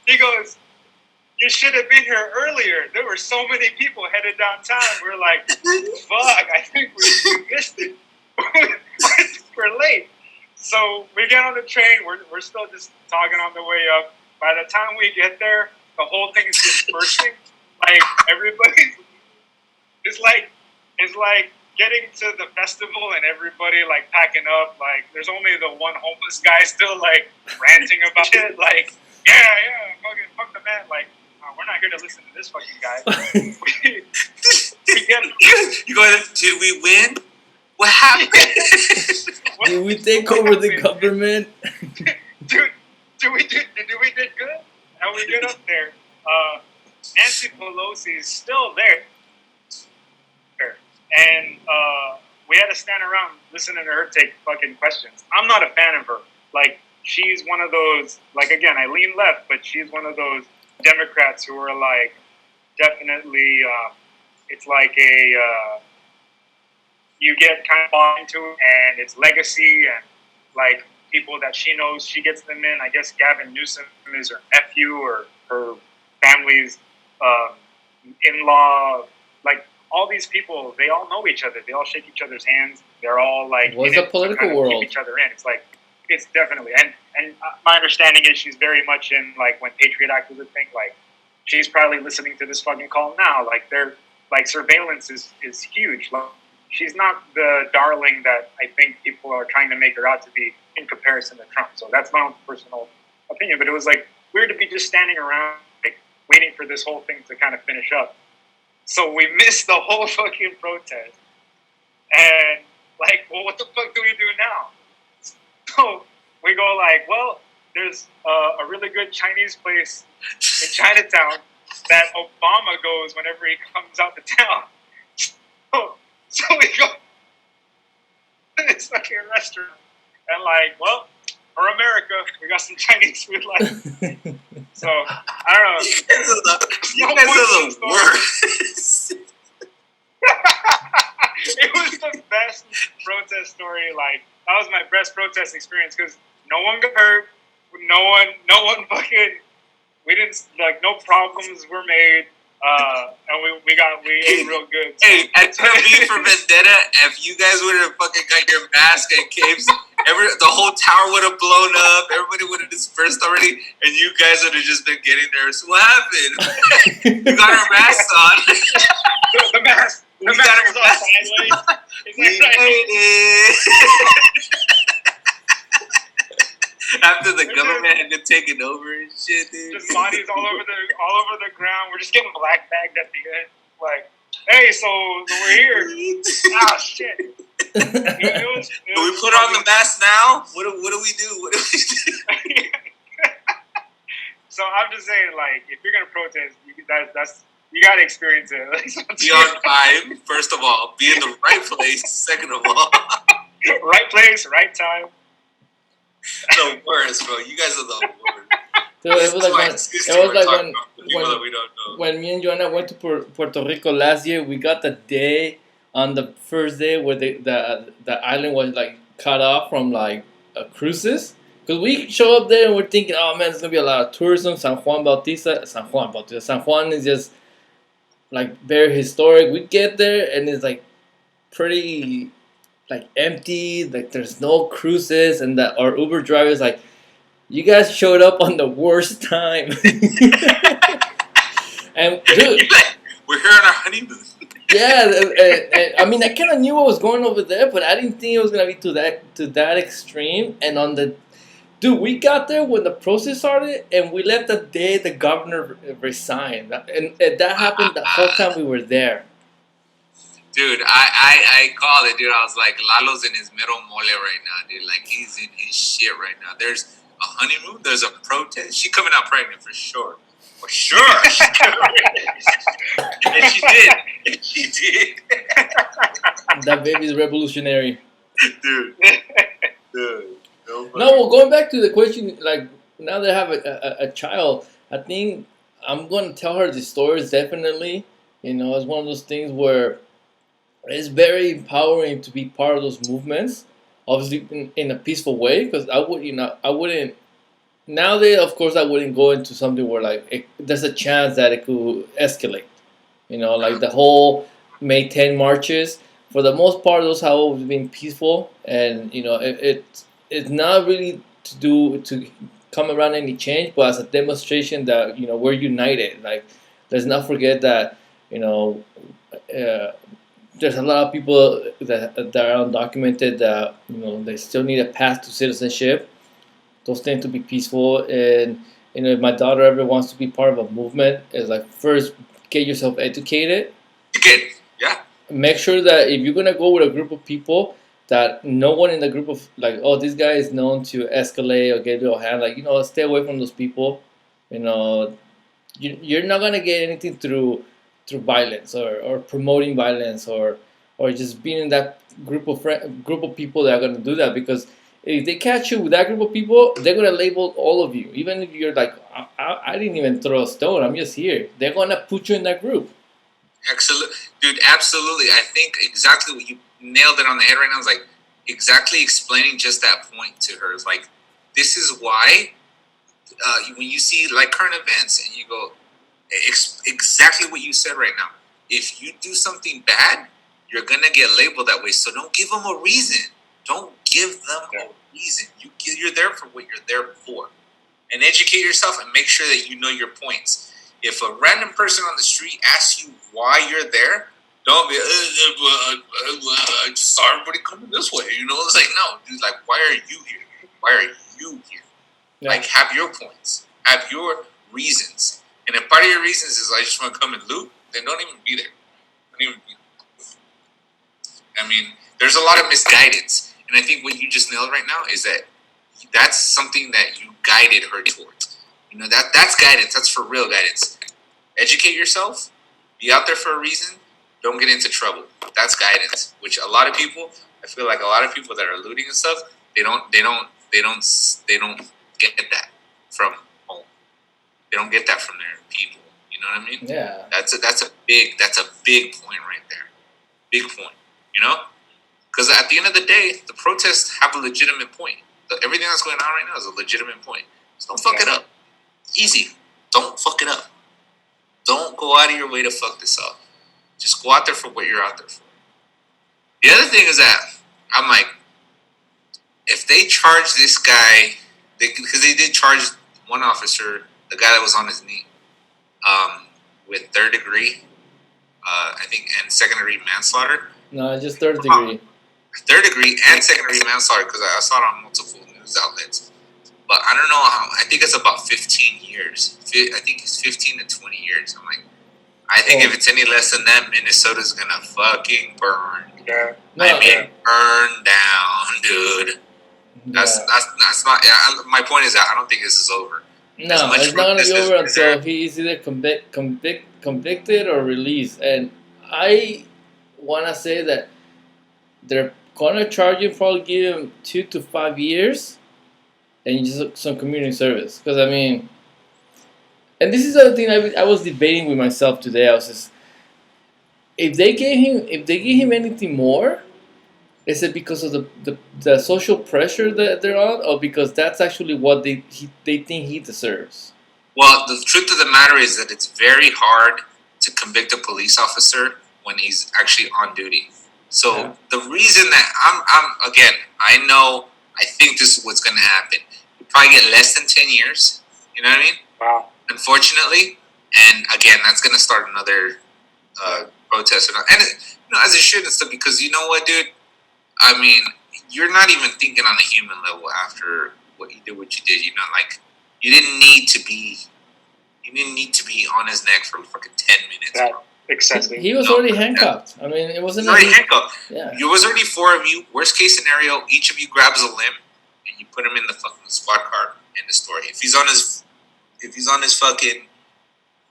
he goes, you should have been here earlier. There were so many people headed downtown. We're like, fuck, I think we missed it. We're late. So we get on the train. We're still just talking on the way up. By the time we get there, the whole thing is dispersing. Like everybody, it's like getting to the festival and everybody like packing up. Like there's only the one homeless guy still like ranting about it. Like fuck the man. Like we're not here to listen to this fucking guy. we get. You go, did we win? What happened? Did we take over the government? Dude, did we did good? And we get up there. Nancy Pelosi is still there. And we had to stand around listening to her take fucking questions. I'm not a fan of her. Like, she's one of those, like, again, I lean left, but she's one of those Democrats who are, like, definitely, it's like you get kind of bought into it, and it's legacy, and, like, people that she knows, she gets them in. I guess Gavin Newsom is her nephew or her family's in-law. Like, all these people, they all know each other. They all shake each other's hands. They're all, like, what's the political world? Keep each other in. It's like, it's definitely. And my understanding is she's very much in, like, when Patriot Act was a thing, like, she's probably listening to this fucking call now. Like, they're, like, surveillance is huge. Like, she's not the darling that I think people are trying to make her out to be in comparison to Trump. So that's my own personal opinion. But it was, like, weird to be just standing around, like, waiting for this whole thing to kind of finish up. So we missed the whole fucking protest. And, like, well, what the fuck do we do now? So we go, like, well, there's a really good Chinese place in Chinatown that Obama goes whenever he comes out to town. So we go to this fucking restaurant. And, like, well, for America, we got some Chinese food left. So, I don't know. You guys are the worst. It was the best protest story. Like, that was my best protest experience because no one got hurt. No one fucking, we didn't, like, no problems were made. And we ate real good. Hey, at V for Vendetta, if you guys would have fucking got your mask and capes, the whole tower would have blown up. Everybody would have dispersed already, and you guys would have just been getting there. So what happened? We got our masks on. The mask. The mask got our mask sideways. We made it. After the government had been taken over and shit, dude. Just bodies all over the ground. We're just getting black bagged at the end. Like, hey, so we're here. Shit. Do we put on the mask now? What do we do? So I'm just saying, like, if you're gonna protest, you gotta experience it. Be on time, first of all. Be in the right place, second of all. Right place, right time. The worst, bro. You guys are the worst. So it was like when me and Joanna went to Puerto Rico last year. We got the day on the first day where the island was like cut off from like cruises. Because we show up there and we're thinking, oh man, there's gonna be a lot of tourism. San Juan is just like very historic. We get there and it's like pretty like empty, like there's no cruises, and our Uber driver is like, you guys showed up on the worst time. And dude, we're here on our honeymoon. Yeah, I mean, I kind of knew what was going over there, but I didn't think it was gonna be to that extreme. And dude, we got there when the process started, and we left the day the governor resigned, and that happened the whole time we were there. Dude, I called it, dude. I was like, Lalo's in his middle mole right now, dude. Like, he's in his shit right now. There's a honeymoon. There's a protest. She coming out pregnant for sure. For sure. And she did. That baby's revolutionary. Dude. No, well, going back to the question, like, now they have a child, I think I'm going to tell her the stories, definitely. You know, it's one of those things where it's very empowering to be part of those movements, obviously in a peaceful way, because I wouldn't, nowadays, of course, I wouldn't go into something where, like, there's a chance that it could escalate. You know, like the whole May 10 marches, for the most part, those have always been peaceful, and, you know, it's not really to come around any change, but as a demonstration that we're united. Like, let's not forget that you know uh, there's a lot of people that are undocumented that they still need a path to citizenship. Those tend to be peaceful, and if my daughter ever wants to be part of a movement, it's like, first get yourself educated. You get, yeah. Make sure that if you're gonna go with a group of people, that no one in the group of, like, oh, this guy is known to escalate or get real hand, like, stay away from those people. you know you're not gonna get anything through violence, or promoting violence, or just being in that group of people that are gonna do that. Because if they catch you with that group of people, they're gonna label all of you. Even if you're like, I didn't even throw a stone, I'm just here. They're gonna put you in that group. Absolutely, dude. Absolutely. I think exactly what you nailed it on the head right now. Is like exactly explaining just that point to her. It's like, this is why when you see like current events and you go, exactly what you said right now. If you do something bad, you're gonna get labeled that way. So don't give them a reason. Don't give them a reason. You're there for what you're there for, and educate yourself and make sure that you know your points. If a random person on the street asks you why you're there, don't be, I just saw everybody coming this way. It's like, no, dude, like, why are you here? Why are you here? Yeah. Like, have your points. Have your reasons. And if part of your reasons is, I just want to come and loot, then don't even be there. Don't even be there. I mean, there's a lot of misguidance. And I think what you just nailed right now is that that's something that you guided her towards. That's guidance. That's for real guidance. Educate yourself. Be out there for a reason. Don't get into trouble. That's guidance. Which a lot of people, I feel like a lot of people that are looting and stuff, they don't get that from home. They don't get that from their people. You know what I mean? Yeah. That's a big point right there. Big point. Because at the end of the day, the protests have a legitimate point. Everything that's going on right now is a legitimate point. So don't fuck it up. Easy. Don't fuck it up. Don't go out of your way to fuck this up. Just go out there for what you're out there for. The other thing is that I'm like, if they charge this guy, because they did charge one officer, the guy that was on his knee, with third degree, I think, and second degree manslaughter. No, just third degree. Third degree and second degree manslaughter, because I saw it on multiple news outlets. But I don't know how. I think it's about 15 years. I think it's 15 to 20 years. I'm like, I think if it's any less than that, Minnesota's gonna fucking burn. Yeah. Burn down, dude. That's not. Yeah, my point is that I don't think this is over. No, it's not gonna be over until he's either convicted or released. And I wanna say that they're gonna charge him, probably give him 2 to 5 years. And just some community service, because I mean, and this is the other thing I was debating with myself today. I was just, if they gave him anything more, is it because of the social pressure that they're on, or because that's actually what they think he deserves? Well, the truth of the matter is that it's very hard to convict a police officer when he's actually on duty. So the reason that I'm again, I think this is what's going to happen. You probably get less than 10 years. You know what I mean? Wow. Unfortunately. And again, that's going to start another protest. And as it should and stuff, because you know what, dude? I mean, you're not even thinking on a human level after what you did. Like, you didn't need to be on his neck for fucking 10 minutes. That excessive. He was already handcuffed. I mean, it wasn't already handcuffed. Yeah. There was already 4 of you. Worst case scenario, each of you grabs a limb and you put him in the fucking squad car. End of story. If he's on his fucking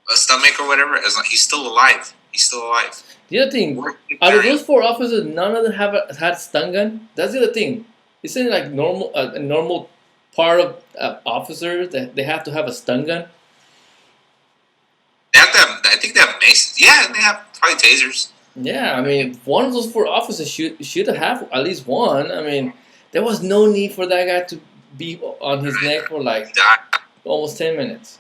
stomach or whatever, he's still alive. He's still alive. The other thing, out of those 4 officers, none of them had stun gun. That's the other thing. Isn't it like normal a normal part of officers that they have to have a stun gun? They have to have, I think they have maces. Yeah, and they have probably tasers. Yeah, I mean, one of those 4 officers should have at least one. I mean, there was no need for that guy to be on his neck for like almost 10 minutes.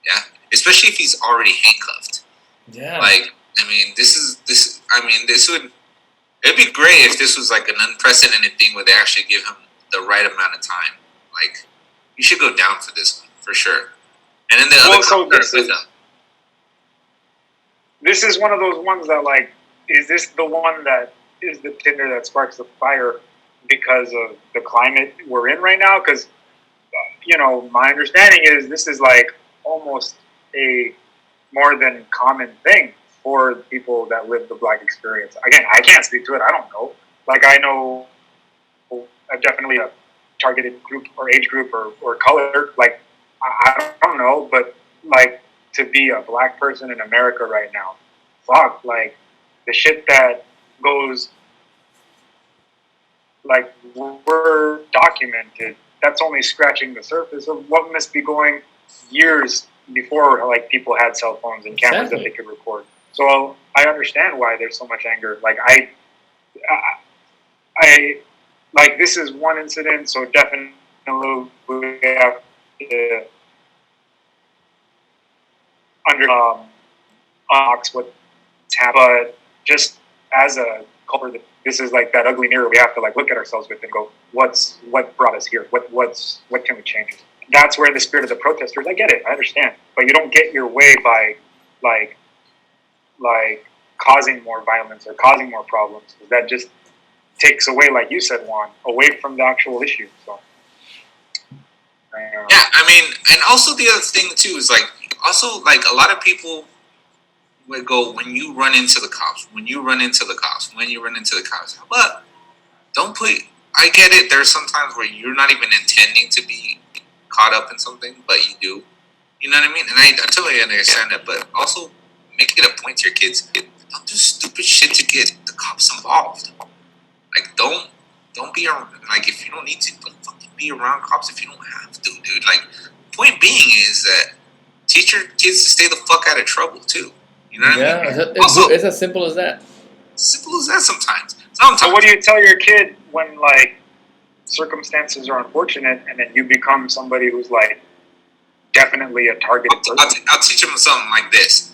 Yeah, especially if he's already handcuffed. Yeah. Like, I mean, it'd be great if this was like an unprecedented thing where they actually give him the right amount of time. Like, you should go down for this one for sure. And then the other so cops are with them. This is one of those ones that, like, is this the one that is the tinder that sparks the fire because of the climate we're in right now? Because, you know, my understanding is this is like almost a more than common thing for people that live the Black experience. Again, I can't speak to it. I don't know. Like, I know definitely a targeted group or age group or color. Like, I don't know, but like, to be a Black person in America right now, fuck, like, the shit that goes, like, we're documented, that's only scratching the surface of what must be going years before, like, people had cell phones and cameras that they could record. So I understand why there's so much anger. Like, I like, this is one incident, so definitely we have to unbox what's happened. But just as a culture, this is like that ugly mirror we have to, like, look at ourselves with and go, what brought us here? What can we change? That's where the spirit of the protesters. I get it, I understand, but you don't get your way by like causing more violence or causing more problems. That just takes away, like you said, Juan, away from the actual issue. So yeah, I mean, and also the other thing too is, like, also, like, a lot of people would go, when you run into the cops, but don't put, I get it, there's sometimes where you're not even intending to be caught up in something, but you do. You know what I mean? And I totally understand that, but also make it a point to your kids, don't do stupid shit to get the cops involved. Like, don't be around, like, if you don't need to, don't fucking be around cops if you don't have to, dude. Like, point being is that teach your kids to stay the fuck out of trouble too. You know what I mean? It's as simple as that. Simple as that sometimes. So what do you tell your kid when, like, circumstances are unfortunate and then you become somebody who's, like, definitely a targeted person? I'll teach them something like this.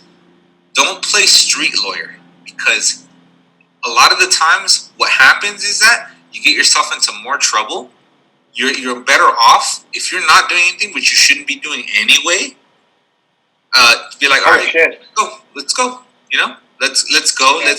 Don't play street lawyer, because a lot of the times what happens is that you get yourself into more trouble. You're better off if you're not doing anything, which you shouldn't be doing anyway. Be like, all right, let's go. You know, let's go. Yeah.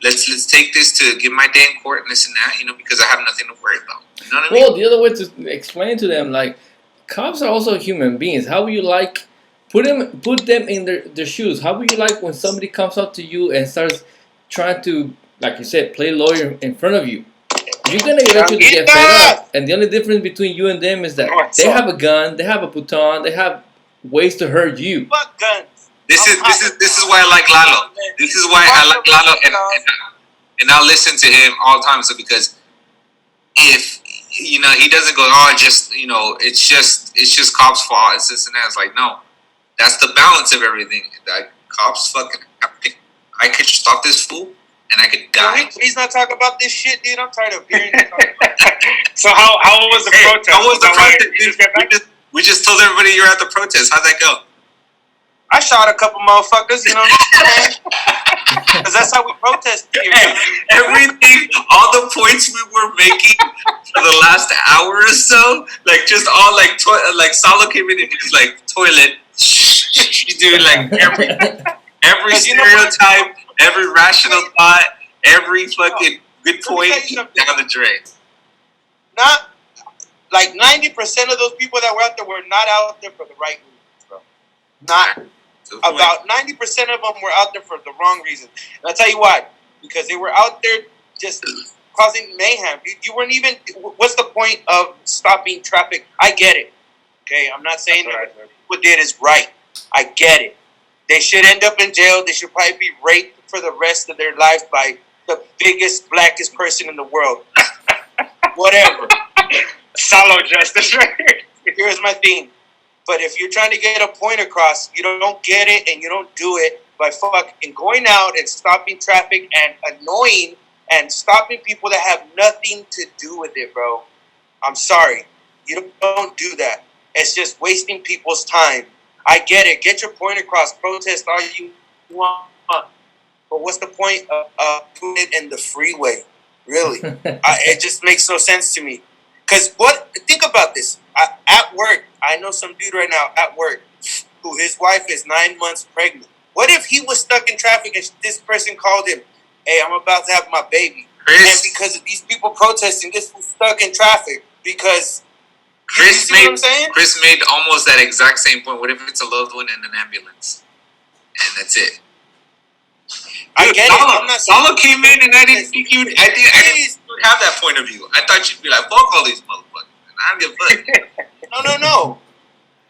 Let's take this to get my day in court and this and that. You know, because I have nothing to worry about. You know what I mean? Well, the other way to explain to them, like, cops are also human beings. How would you like put them in their shoes? How would you like when somebody comes up to you and starts trying to, like you said, play lawyer in front of you? You're gonna eventually get fed up. And the only difference between you and them is that they have a gun, they have a baton, they have ways to hurt you. Fuck guns. This is why I like Lalo. This is why I like Lalo, and I'll listen to him all the time. So, because if, you know, he doesn't go, oh, it's just cops' fault, it's this and that. It's like, no, that's the balance of everything. That cops fucking, I could stop this fool and I could die. Can we please not talk about this shit, dude? I'm tired of hearing it. So how was the protest? How was the protest? We just told everybody you're at the protest. How'd that go? I shot a couple motherfuckers, you know what I'm saying? Because that's how we protest here. Everything, all the points we were making for the last hour or so, like, just all, like, Salo came in and just, like, toilet, dude, like, every stereotype, every rational thought, every fucking good point down the drain. Not, like, 90% of those people that were out there were not out there for the right reasons, bro. Not. About 90% of them were out there for the wrong reasons. And I'll tell you why. Because they were out there just causing mayhem. You weren't even... What's the point of stopping traffic? I get it. Okay? I'm not saying that what people did is right. I get it. They should end up in jail. They should probably be raped for the rest of their life by the biggest, blackest person in the world. Whatever. Solo justice, right? Here's my thing. But if you're trying to get a point across, you don't get it and you don't do it by fucking going out and stopping traffic and annoying and stopping people that have nothing to do with it, bro. I'm sorry. You don't do that. It's just wasting people's time. I get it. Get your point across. Protest all you want. But what's the point of putting it in the freeway? Really? It just makes no sense to me. Because think about this. At work, I know some dude right now at work who his wife is 9 months pregnant. What if he was stuck in traffic and this person called him, hey, I'm about to have my baby. Chris, and because of these people protesting, this was stuck in traffic because... Chris made almost that exact same point. What if it's a loved one in an ambulance? And that's it. I get it. I'm not Salo came in and I didn't think you would. I didn't have that point of view. I thought you'd be like, fuck all these motherfuckers. I don't give a fuck. No.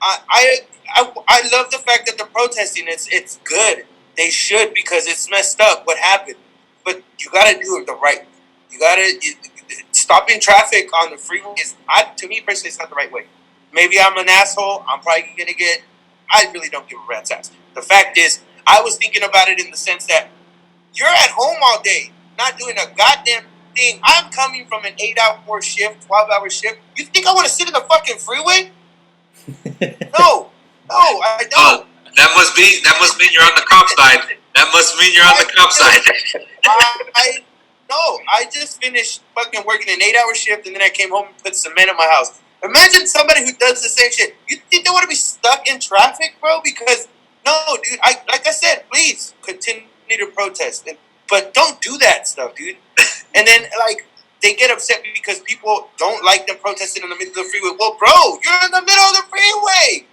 I love the fact that they're protesting. It's good. They should, because it's messed up what happened. But you got to do it the right way. You got to stopping traffic on the freeway to me personally, it's not the right way. Maybe I'm an asshole. I'm probably gonna get. I really don't give a rat's ass. The fact is, I was thinking about it in the sense that you're at home all day, not doing a goddamn thing. I'm coming from an 8-hour shift, 12-hour shift. You think I want to sit in the fucking freeway? No, I don't. That must mean you're on the cop side. That must mean you're on the cop side. I just finished fucking working an 8-hour shift, and then I came home and put cement in my house. Imagine somebody who does the same shit. You think they want to be stuck in traffic, bro? Because, no, dude, like I said, please continue to protest. But don't do that stuff, dude. And then, they get upset because people don't like them protesting in the middle of the freeway. Well, bro, you're in the middle of the freeway.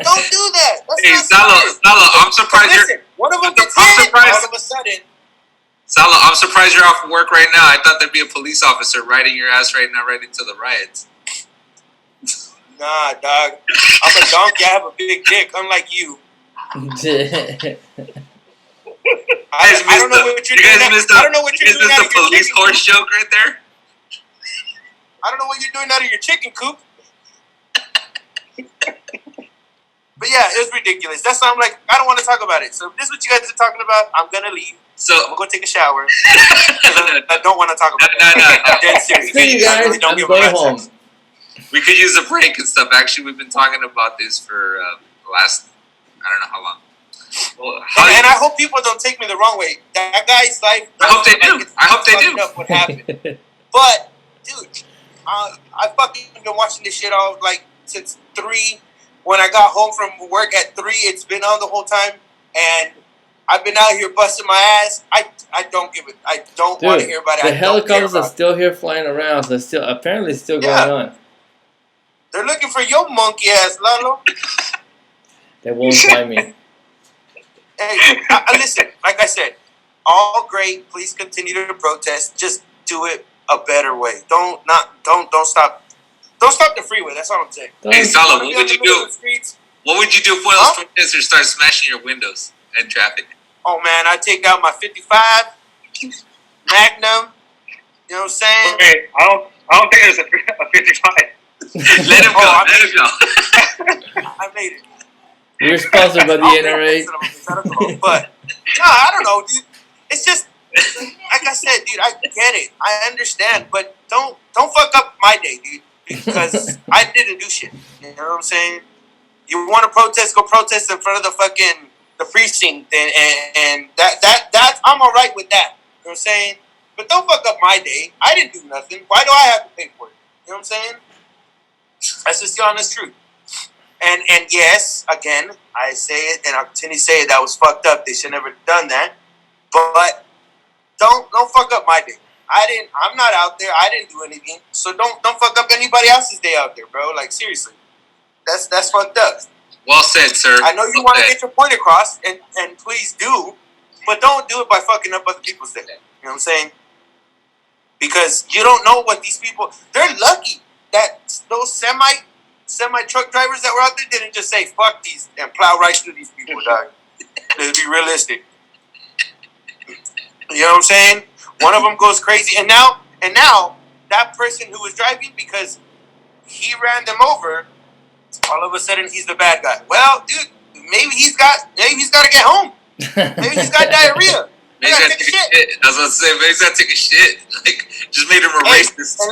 Don't do that. That's Salo, I'm surprised one of them gets hit all of a sudden. Salo, I'm surprised you're off work right now. I thought there'd be a police officer riding your ass right now right into the riots. Nah, dog. I'm a donkey. I have a big dick, unlike you. I don't know what you're doing. I don't know what you're doing. The police horse joke right there. I don't know what you're doing out of your chicken coop. But yeah, it was ridiculous. That's why I'm like, I don't want to talk about it. So if this is what you guys are talking about, I'm gonna leave. So I'm gonna go take a shower. I don't want to talk about it. No. I'm dead serious. See you guys. Really don't I'm going home. We could use a break and stuff. Actually, we've been talking about this for the last, I don't know how long. Well, and I hope people don't take me the wrong way. That guy's life. I hope they do. I hope they do. Up what happened. But, dude, I fucking been watching this shit all since 3. When I got home from work at 3, it's been on the whole time, and I've been out here busting my ass. I don't give it. I don't want to hear about it. The helicopters are still here flying around. They're still apparently still going on. They're looking for your monkey ass, Lalo. They won't find me. Hey, listen. Like I said, all great. Please continue to protest. Just do it a better way. Don't stop. Don't stop the freeway. That's all I'm saying. Hey, Salo, what would you do? What would you do if one of those protesters start smashing your windows in traffic? Oh man, I take out my 55 Magnum. You know what I'm saying? Okay, I don't think there's a 55. Let him go. Let him go. I made it. We're sponsored by the NRA. But no, I don't know, dude. It's just like I said, dude. I get it. I understand, but don't fuck up my day, dude. Because I didn't do shit. You know what I'm saying? You want to protest? Go protest in front of the precinct, and that I'm all right with that. You know what I'm saying? But don't fuck up my day. I didn't do nothing. Why do I have to pay for it? You know what I'm saying? That's just the honest truth. And yes, again, I say it, and I'll continue to say it. That was fucked up. They should never have done that. But don't fuck up my day. I'm not out there. I didn't do anything. So don't fuck up anybody else's day out there, bro. Like seriously, that's fucked up. Well said, sir. I know you want to get your point across, and please do, but don't do it by fucking up other people's day. You know what I'm saying? Because you don't know what these people. They're lucky that those semi truck drivers that were out there didn't just say fuck these and plow right through these people, dog. Let's be realistic. You know what I'm saying? One of them goes crazy, and now that person who was driving, because he ran them over, all of a sudden he's the bad guy. Well, dude, maybe he's got to get home. Maybe he's got diarrhea. Maybe he's got to take a shit. I was gonna say, maybe he's got to take a shit. Like, just made him a racist. And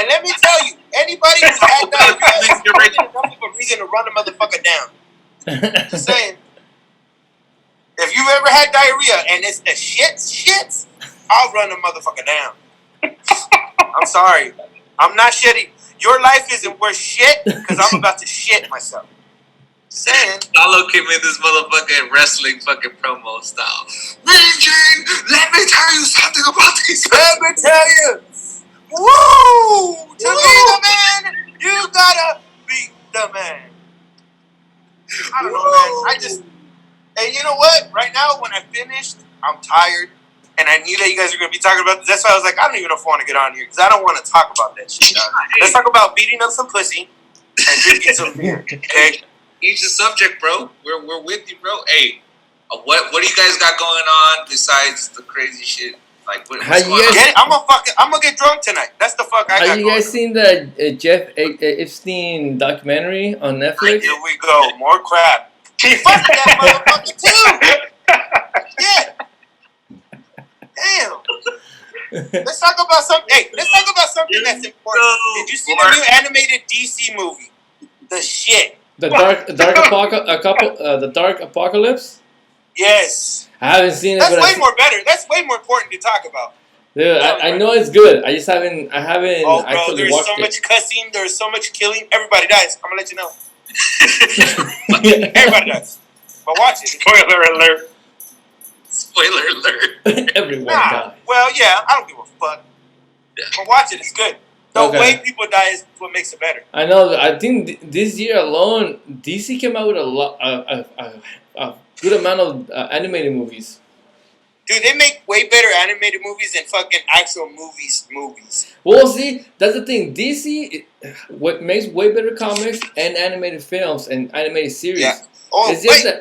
let me tell you, anybody who's had diarrhea, you're enough of a reason to run a motherfucker down. Just saying. If you've ever had diarrhea and it's the shits, I'll run a motherfucker down. I'm sorry. I'm not shitting. Your life isn't worth shit because I'm about to shit myself. Saying. Lalo came in this motherfucking wrestling fucking promo style. Raging, let me tell you something about these. Let me tell you. Woo! To be the man, you gotta be the man. I don't know, man. I just. And you know what? Right now, when I finished, I'm tired. And I knew that you guys were going to be talking about this. That's why I was like, I don't even know if I want to get on here. Because I don't want to talk about that shit, dog. Let's talk about beating up some pussy and drinking some beer, okay? Each the subject, bro. We're with you, bro. Hey, what do you guys got going on besides the crazy shit? Like, what's going on? I'm gonna get drunk tonight. That's the fuck I got going on. Have you guys seen the Jeff Epstein documentary on Netflix? Here we go. More crap. Fuck that motherfucker, too. Yeah. Damn. Let's talk about something. Hey, let's talk about something that's important. Did you see the new animated DC movie? The shit. The Dark Apocalypse. Yes. I haven't seen it. That's way more better. That's way more important to talk about. Dude, I know it's good. I just haven't. I haven't. Oh, bro, actually there's watched so it. much cussing. There's so much killing. Everybody dies. I'm gonna let you know. Everybody dies. But watch it. Spoiler alert. Spoiler alert. Everyone dies. Well, yeah, I don't give a fuck. Yeah. But watch it. It's good. The way people die is what makes it better. I know. I think this year alone, DC came out with a good amount of animated movies. Dude, they make way better animated movies than fucking actual movies. Well, see, that's the thing. DC makes way better comics and animated films and animated series. Yeah. Oh,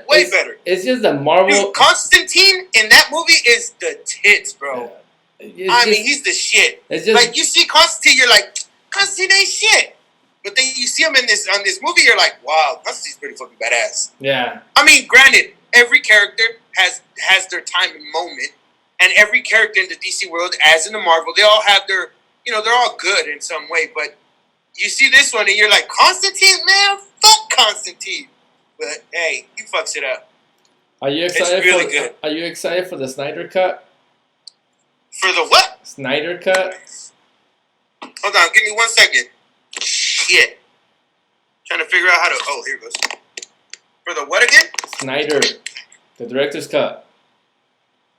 way better. It's just that Marvel. Dude, Constantine in that movie is the tits, bro. Yeah. He's the shit. It's just, like, you see Constantine, you're like, Constantine ain't shit. But then you see him on this movie, you're like, wow, Constantine's pretty fucking badass. Yeah. I mean, granted, every character has their time and moment, and every character in the DC world, as in the Marvel, they all have their, they're all good in some way. But you see this one, and you're like, Constantine, man, fuck Constantine. But hey, he fucks it up. Are you excited? It's really good. Are you excited for the Snyder Cut? For the what? Snyder Cut. Hold on, give me 1 second. Shit. Trying to figure out how to. Oh, here it goes. For the what again? Snyder, the director's cut.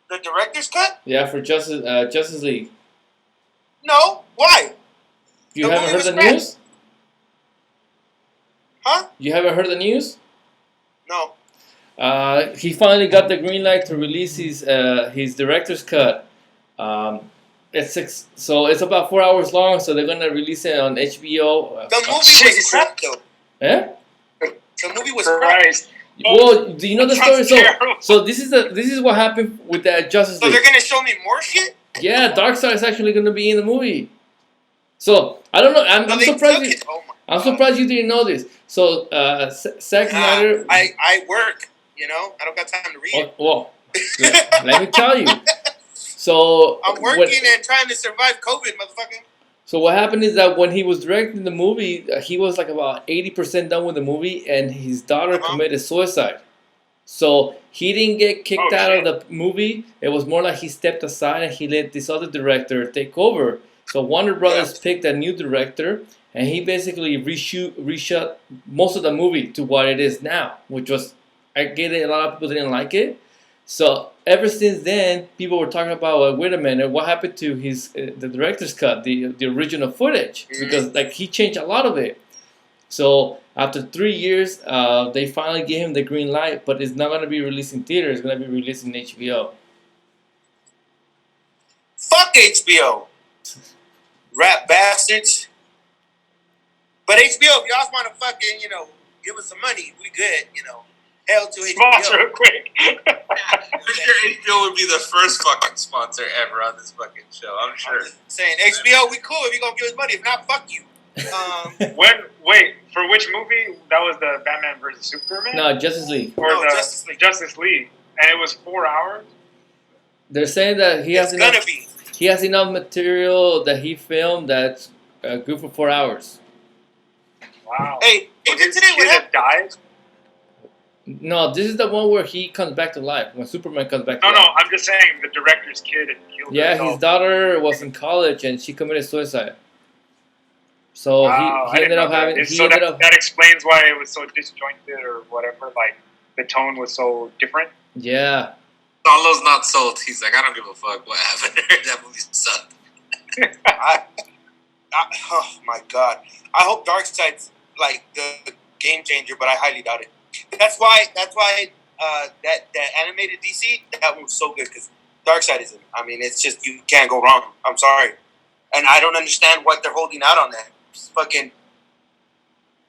The director's cut? Yeah, for Justice League. No, why? You haven't heard the news? Huh? You haven't heard the news? No. He finally got the green light to release his director's cut. It's about 4 hours long, so they're gonna release it on HBO. The movie was crap, though. Eh? The movie was crap. Well, do you know the story? So this is what happened with that Justice League. So they're gonna show me more shit? Yeah, Darkseid is actually gonna be in the movie. So I don't know. I'm surprised. I'm surprised you didn't know this. So Zack Snyder. I work. I don't got time to read. Well, let me tell you. So I'm working and trying to survive COVID, motherfucker. So what happened is that when he was directing the movie, he was like about 80% done with the movie, and his daughter committed suicide. So he didn't get kicked out of the movie. It was more like he stepped aside and he let this other director take over. So Warner Brothers picked a new director, and he basically reshot most of the movie to what it is now, which was, I get it, a lot of people didn't like it. So ever since then, people were talking about, wait a minute, what happened to the director's cut, the original footage? Because he changed a lot of it. So after 3 years, they finally gave him the green light, but it's not going to be released in theater. It's going to be released in HBO. Fuck HBO. Rap bastards. But HBO, if y'all want to fucking, give us some money, we good, Hell to HBO. Sponsor real quick. I'm sure HBO would be the first fucking sponsor ever on this fucking show. I'm sure. I'm saying HBO, we cool if you gonna give us money. If not, fuck you. Wait, for which movie? That was the Batman vs Superman? No, Justice League. Or Justice League. And it was 4 hours? They're saying that he has enough material that he filmed that's good for 4 hours. Wow. Hey, even today what happened? Died? No, this is the one where he comes back to life, when Superman comes back to life. No, I'm just saying the director's kid had killed herself. His daughter was in college and she committed suicide. So Wow, he I ended didn't up know that. having So that explains why it was so disjointed or whatever. Like the tone was so different. yeah. Solo's not sold. He's like, I don't give a fuck what happened. That movie sucked. Oh my god! I hope Darkseid's like the game changer, but I highly doubt it. That's why that animated DC that one was so good because Darkseid is in it. I mean, it's just you can't go wrong. I'm sorry, and I don't understand what they're holding out on that. It's fucking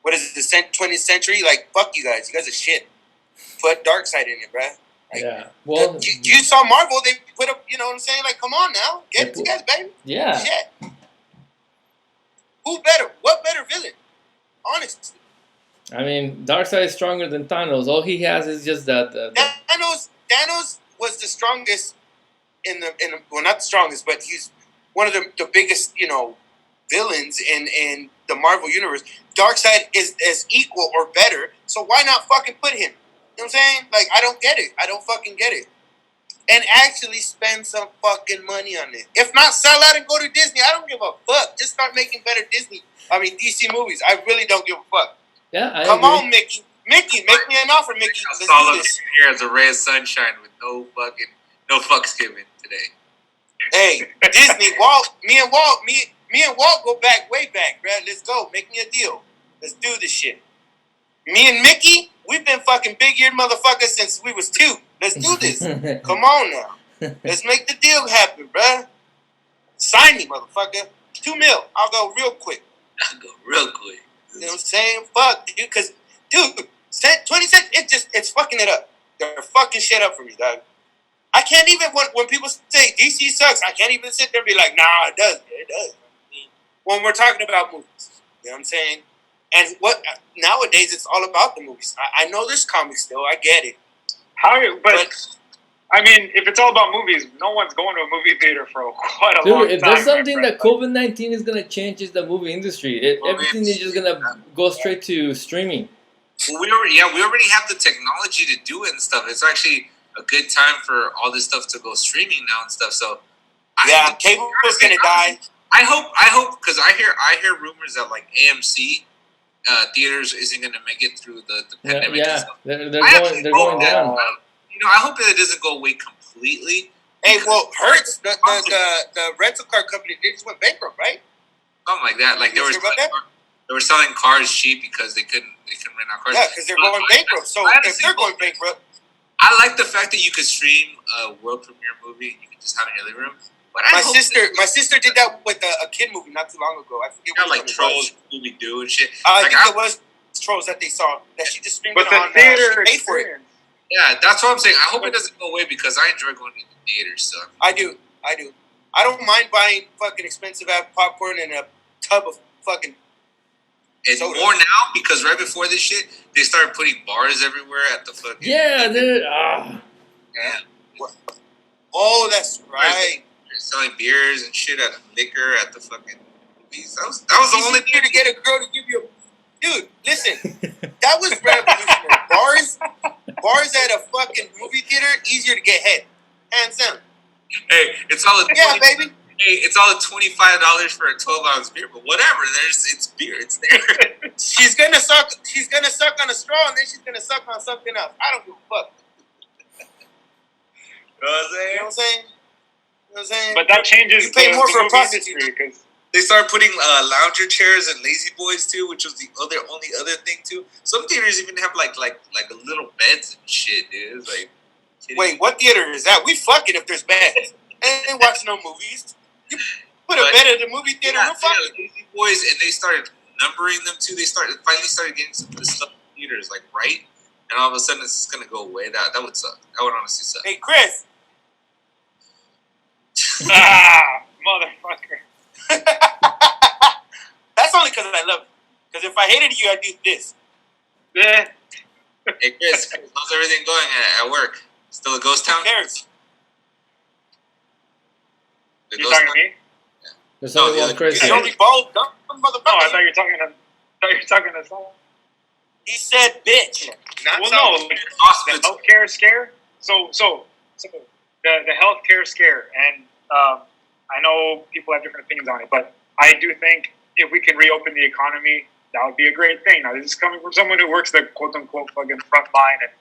what is it? The 20th century? Like fuck you guys. You guys are shit. Put Darkseid in it, bruh. Like, Yeah. Well, you saw Marvel. They put up. You know what I'm saying? Like, come on now, get it together, baby. Yeah. Shit. Who better? What better villain? Honestly. I mean, Darkseid is stronger than Thanos. All he has is just that. Thanos was the strongest in the well, not the strongest, but he's one of the biggest, villains in the Marvel universe. Darkseid is as equal or better, so why not fucking put him? You know what I'm saying? Like, I don't get it. I don't fucking get it. And actually spend some fucking money on it. If not, sell out and go to Disney. I don't give a fuck. Just start making better DC movies. I really don't give a fuck. Yeah, I Come agree. on, Mickey. Mickey, make me an offer, Mickey. Let's Solo do this. here as a ray of sunshine with no fucks given today. Hey, Disney, me and Walt go back, way back, bruh. Let's go. Make me a deal. Let's do this shit. Me and Mickey, we've been fucking big-eared motherfuckers since we was 2. Let's do this. Come on now. Let's make the deal happen, bruh. Sign me, motherfucker. $2 million. I'll go real quick. I'll go real quick. You know what I'm saying? Fuck, dude. Because, dude, 20 cents, it's fucking it up. They're fucking shit up for me, dog. I can't even, when people say DC sucks, I can't even sit there and be like, nah, it does. It does. When we're talking about movies. You know what I'm saying? And nowadays, it's all about the movies. I know there's comics still. I get it. But I mean, if it's all about movies, no one's going to a movie theater for quite a long time. Dude, if there's something that COVID-19 is gonna change, is the movie industry. Everything is just gonna go straight to streaming. Well, we already have the technology to do it and stuff. It's actually a good time for all this stuff to go streaming now and stuff. So cable is gonna die. I hope because I hear rumors that like AMC theaters isn't gonna make it through the pandemic. Yeah, they're going down. I hope that it doesn't go away completely. Hey, well, Hertz, the rental car company, they just went bankrupt, right? Something like that. Like they were selling cars cheap because they couldn't rent out cars. Yeah, because they're going bankrupt. So if they're going bankrupt, I like the fact that you could stream a world premiere movie and you can just have it in your living room. But my sister did that with a kid movie not too long ago. I forget what like Trolls, Scooby Doo and shit. I think it was Trolls that they saw that she just streamed it on. Theater paid for it. Yeah, that's what I'm saying. I hope it doesn't go away because I enjoy going to the theaters. So I do. I don't mind buying fucking expensive ass popcorn and a tub of fucking. And soda. more now because right before this shit, they started putting bars everywhere at the fucking. Yeah, dude. Yeah. Oh, that's right. They're selling beers and shit at liquor at the fucking movies. That was the only thing to get a girl to give you a. Dude, listen, that was revolutionary. Bars at a fucking movie theater, easier to get head. Hands down. Hey, it's all baby. Hey, it's all $25 for a 12-ounce beer, but whatever. It's beer. It's there. She's gonna suck on a straw, and then she's gonna suck on something else. I don't give a fuck. You know what I'm saying? But that changes. You pay more for a prostitute because they started putting lounger chairs and lazy boys too, which was the only other thing too. Some theaters even have like a little beds and shit, dude. It's like, wait, what theater is that? We fucking if there's beds. I ain't watching no movies. You put a bed at the movie theater. We're fucking lazy boys, and they started numbering them too. They finally started getting some of this stuff in theaters, like right, and all of a sudden it's just gonna go away. That would suck. That would honestly suck. Hey, Chris. Motherfucker. That's only because I love it. Because if I hated you, I'd do this. Yeah. Hey, Chris, how's everything going at work? Still a ghost town? Who cares? You talking to me? There's only one Chris. He's only bald, dumb motherfucker. No, I thought you were talking to someone. He said bitch. No, the healthcare scare. So the healthcare scare, and I know people have different opinions on it, but I do think if we can reopen the economy, that would be a great thing. Now, this is coming from someone who works the quote-unquote fucking front line and,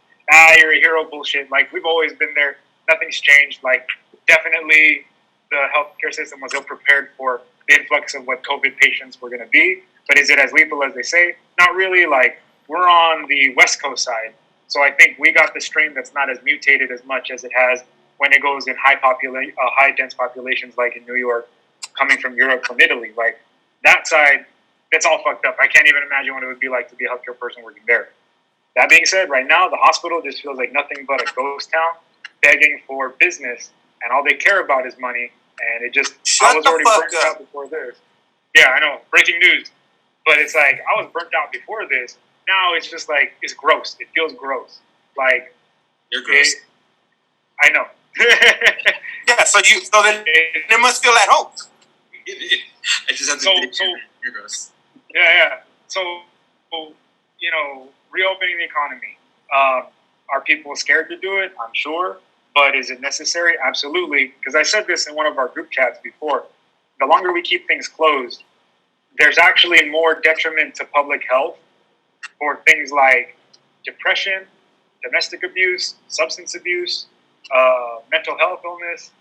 you're a hero bullshit. Like, we've always been there. Nothing's changed. Like, definitely the healthcare system was ill-prepared for the influx of what COVID patients were going to be. But is it as lethal as they say? Not really. Like, we're on the West Coast side. So I think we got the strain that's not as mutated as much as it has when it goes in high dense populations like in New York, coming from Europe, from Italy. Like, that side, that's all fucked up. I can't even imagine what it would be like to be a healthcare person working there. That being said, right now, the hospital just feels like nothing but a ghost town begging for business, and all they care about is money. And it just, I was already burnt out before this. Yeah, I know, breaking news. But it's like, I was burnt out before this. Now it's just like, it's gross. It feels gross. Like, you're gross. I know. Yeah, so then it must feel at home. I just have to you're gross. Yeah. So, you know, reopening the economy. Are people scared to do it? I'm sure. But is it necessary? Absolutely. Because I said this in one of our group chats before. The longer we keep things closed, there's actually more detriment to public health for things like depression, domestic abuse, substance abuse, mental health illness,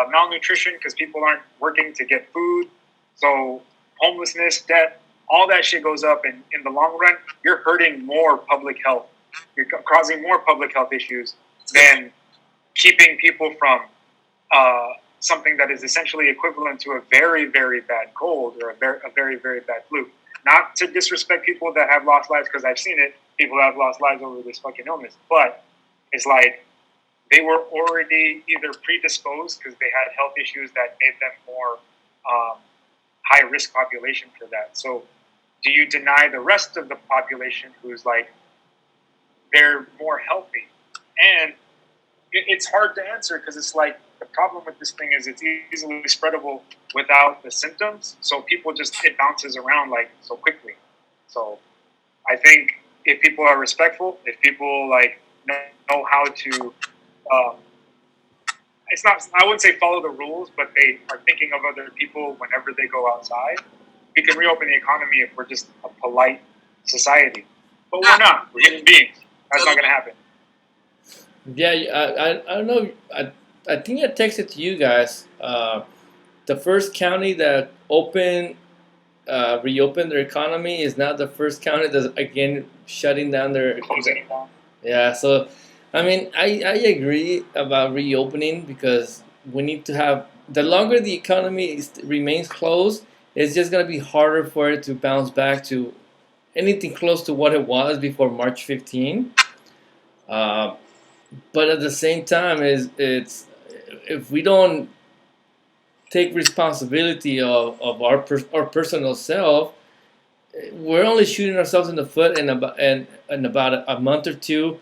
malnutrition because people aren't working to get food. So homelessness, debt, all that shit goes up. And in the long run, you're hurting more public health. You're causing more public health issues than keeping people from something that is essentially equivalent to a very, very bad cold or a very, very bad flu. Not to disrespect people that have lost lives, because I've seen it. People have lost lives over this fucking illness. But it's like they were already either predisposed because they had health issues that made them more high-risk population for that. So do you deny the rest of the population who's like, they're more healthy? And it's hard to answer because it's like, the problem with this thing is it's easily spreadable without the symptoms. So people just, it bounces around like so quickly. So I think if people are respectful, if people like know how to, it's not, I wouldn't say follow the rules, but they are thinking of other people whenever they go outside, we can reopen the economy if we're just a polite society. But we're not. We're human beings. That's not going to happen. Yeah, I don't know. I think I texted to you guys. The first county that reopened their economy is now the first county that's again shutting down their. Closing down. Yeah, so I mean, I agree about reopening because we need to have the longer the economy remains closed, it's just gonna be harder for it to bounce back to anything close to what it was before March 15. But at the same time, it's if we don't take responsibility of our personal self, we're only shooting ourselves in the foot. And about a month or two,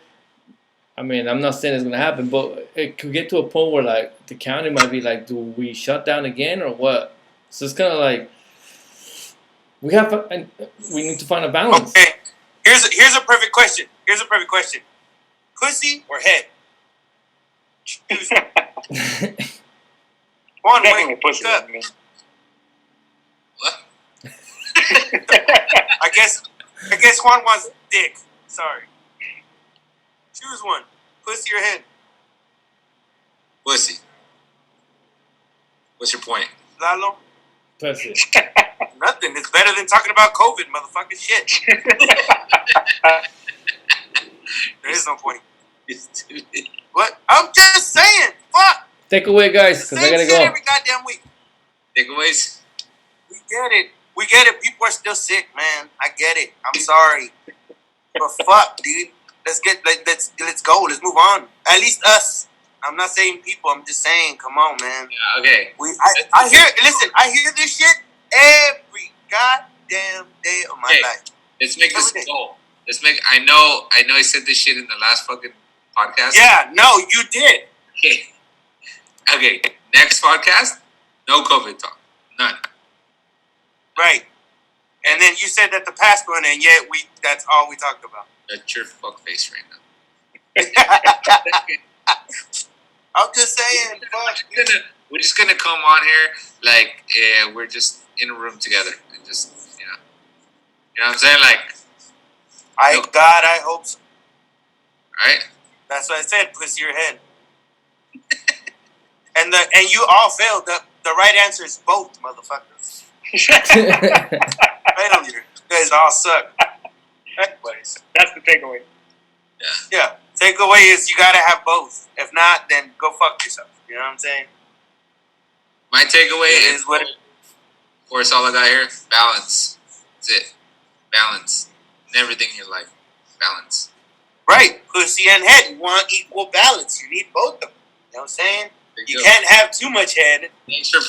I mean, I'm not saying it's gonna happen, but it could get to a point where like the county might be like, do we shut down again or what? So it's kind of like we need to find a balance. Okay, here's a perfect question. Pussy or head? Choose one. Definitely pussy. I mean. What? I guess Juan wants dick. Sorry. Choose one. Pussy or head? Pussy. What's your point? Lalo? Pussy. Nothing. It's better than talking about COVID, motherfucking shit. There is no point. What? I'm just saying. Fuck. Take away, guys, because I gotta go. Every goddamn week. Takeaways? We get it. People are still sick, man. I get it. I'm sorry. But fuck, dude. Let's go. Let's move on. At least us. I'm not saying people. I'm just saying, come on, man. Yeah, okay. I hear this shit every goddamn day of my life. Let's make this a goal. I know I said this shit in the last fucking podcast. Yeah, no, you did. Okay. Next podcast, no COVID talk. None. Right. And then you said that the past one, and yet that's all we talked about. That's your fuck face right now. I'm just saying, we're just gonna come on here like we're just in a room together and just You know what I'm saying? Like, I hope so. right? That's what I said. Pussy your head. and you all failed. The right answer is both, motherfuckers. Failure. You guys all suck. Anyways, that's the takeaway. Yeah. Takeaway is you gotta have both. If not, then go fuck yourself. You know what I'm saying? My takeaway is what. Of course, all I got here: balance. That's it. Balance. In everything in your life. Balance. Right. Pussy and head. You want equal balance. You need both of them. You know what I'm saying? You can't have too much head. Thanks for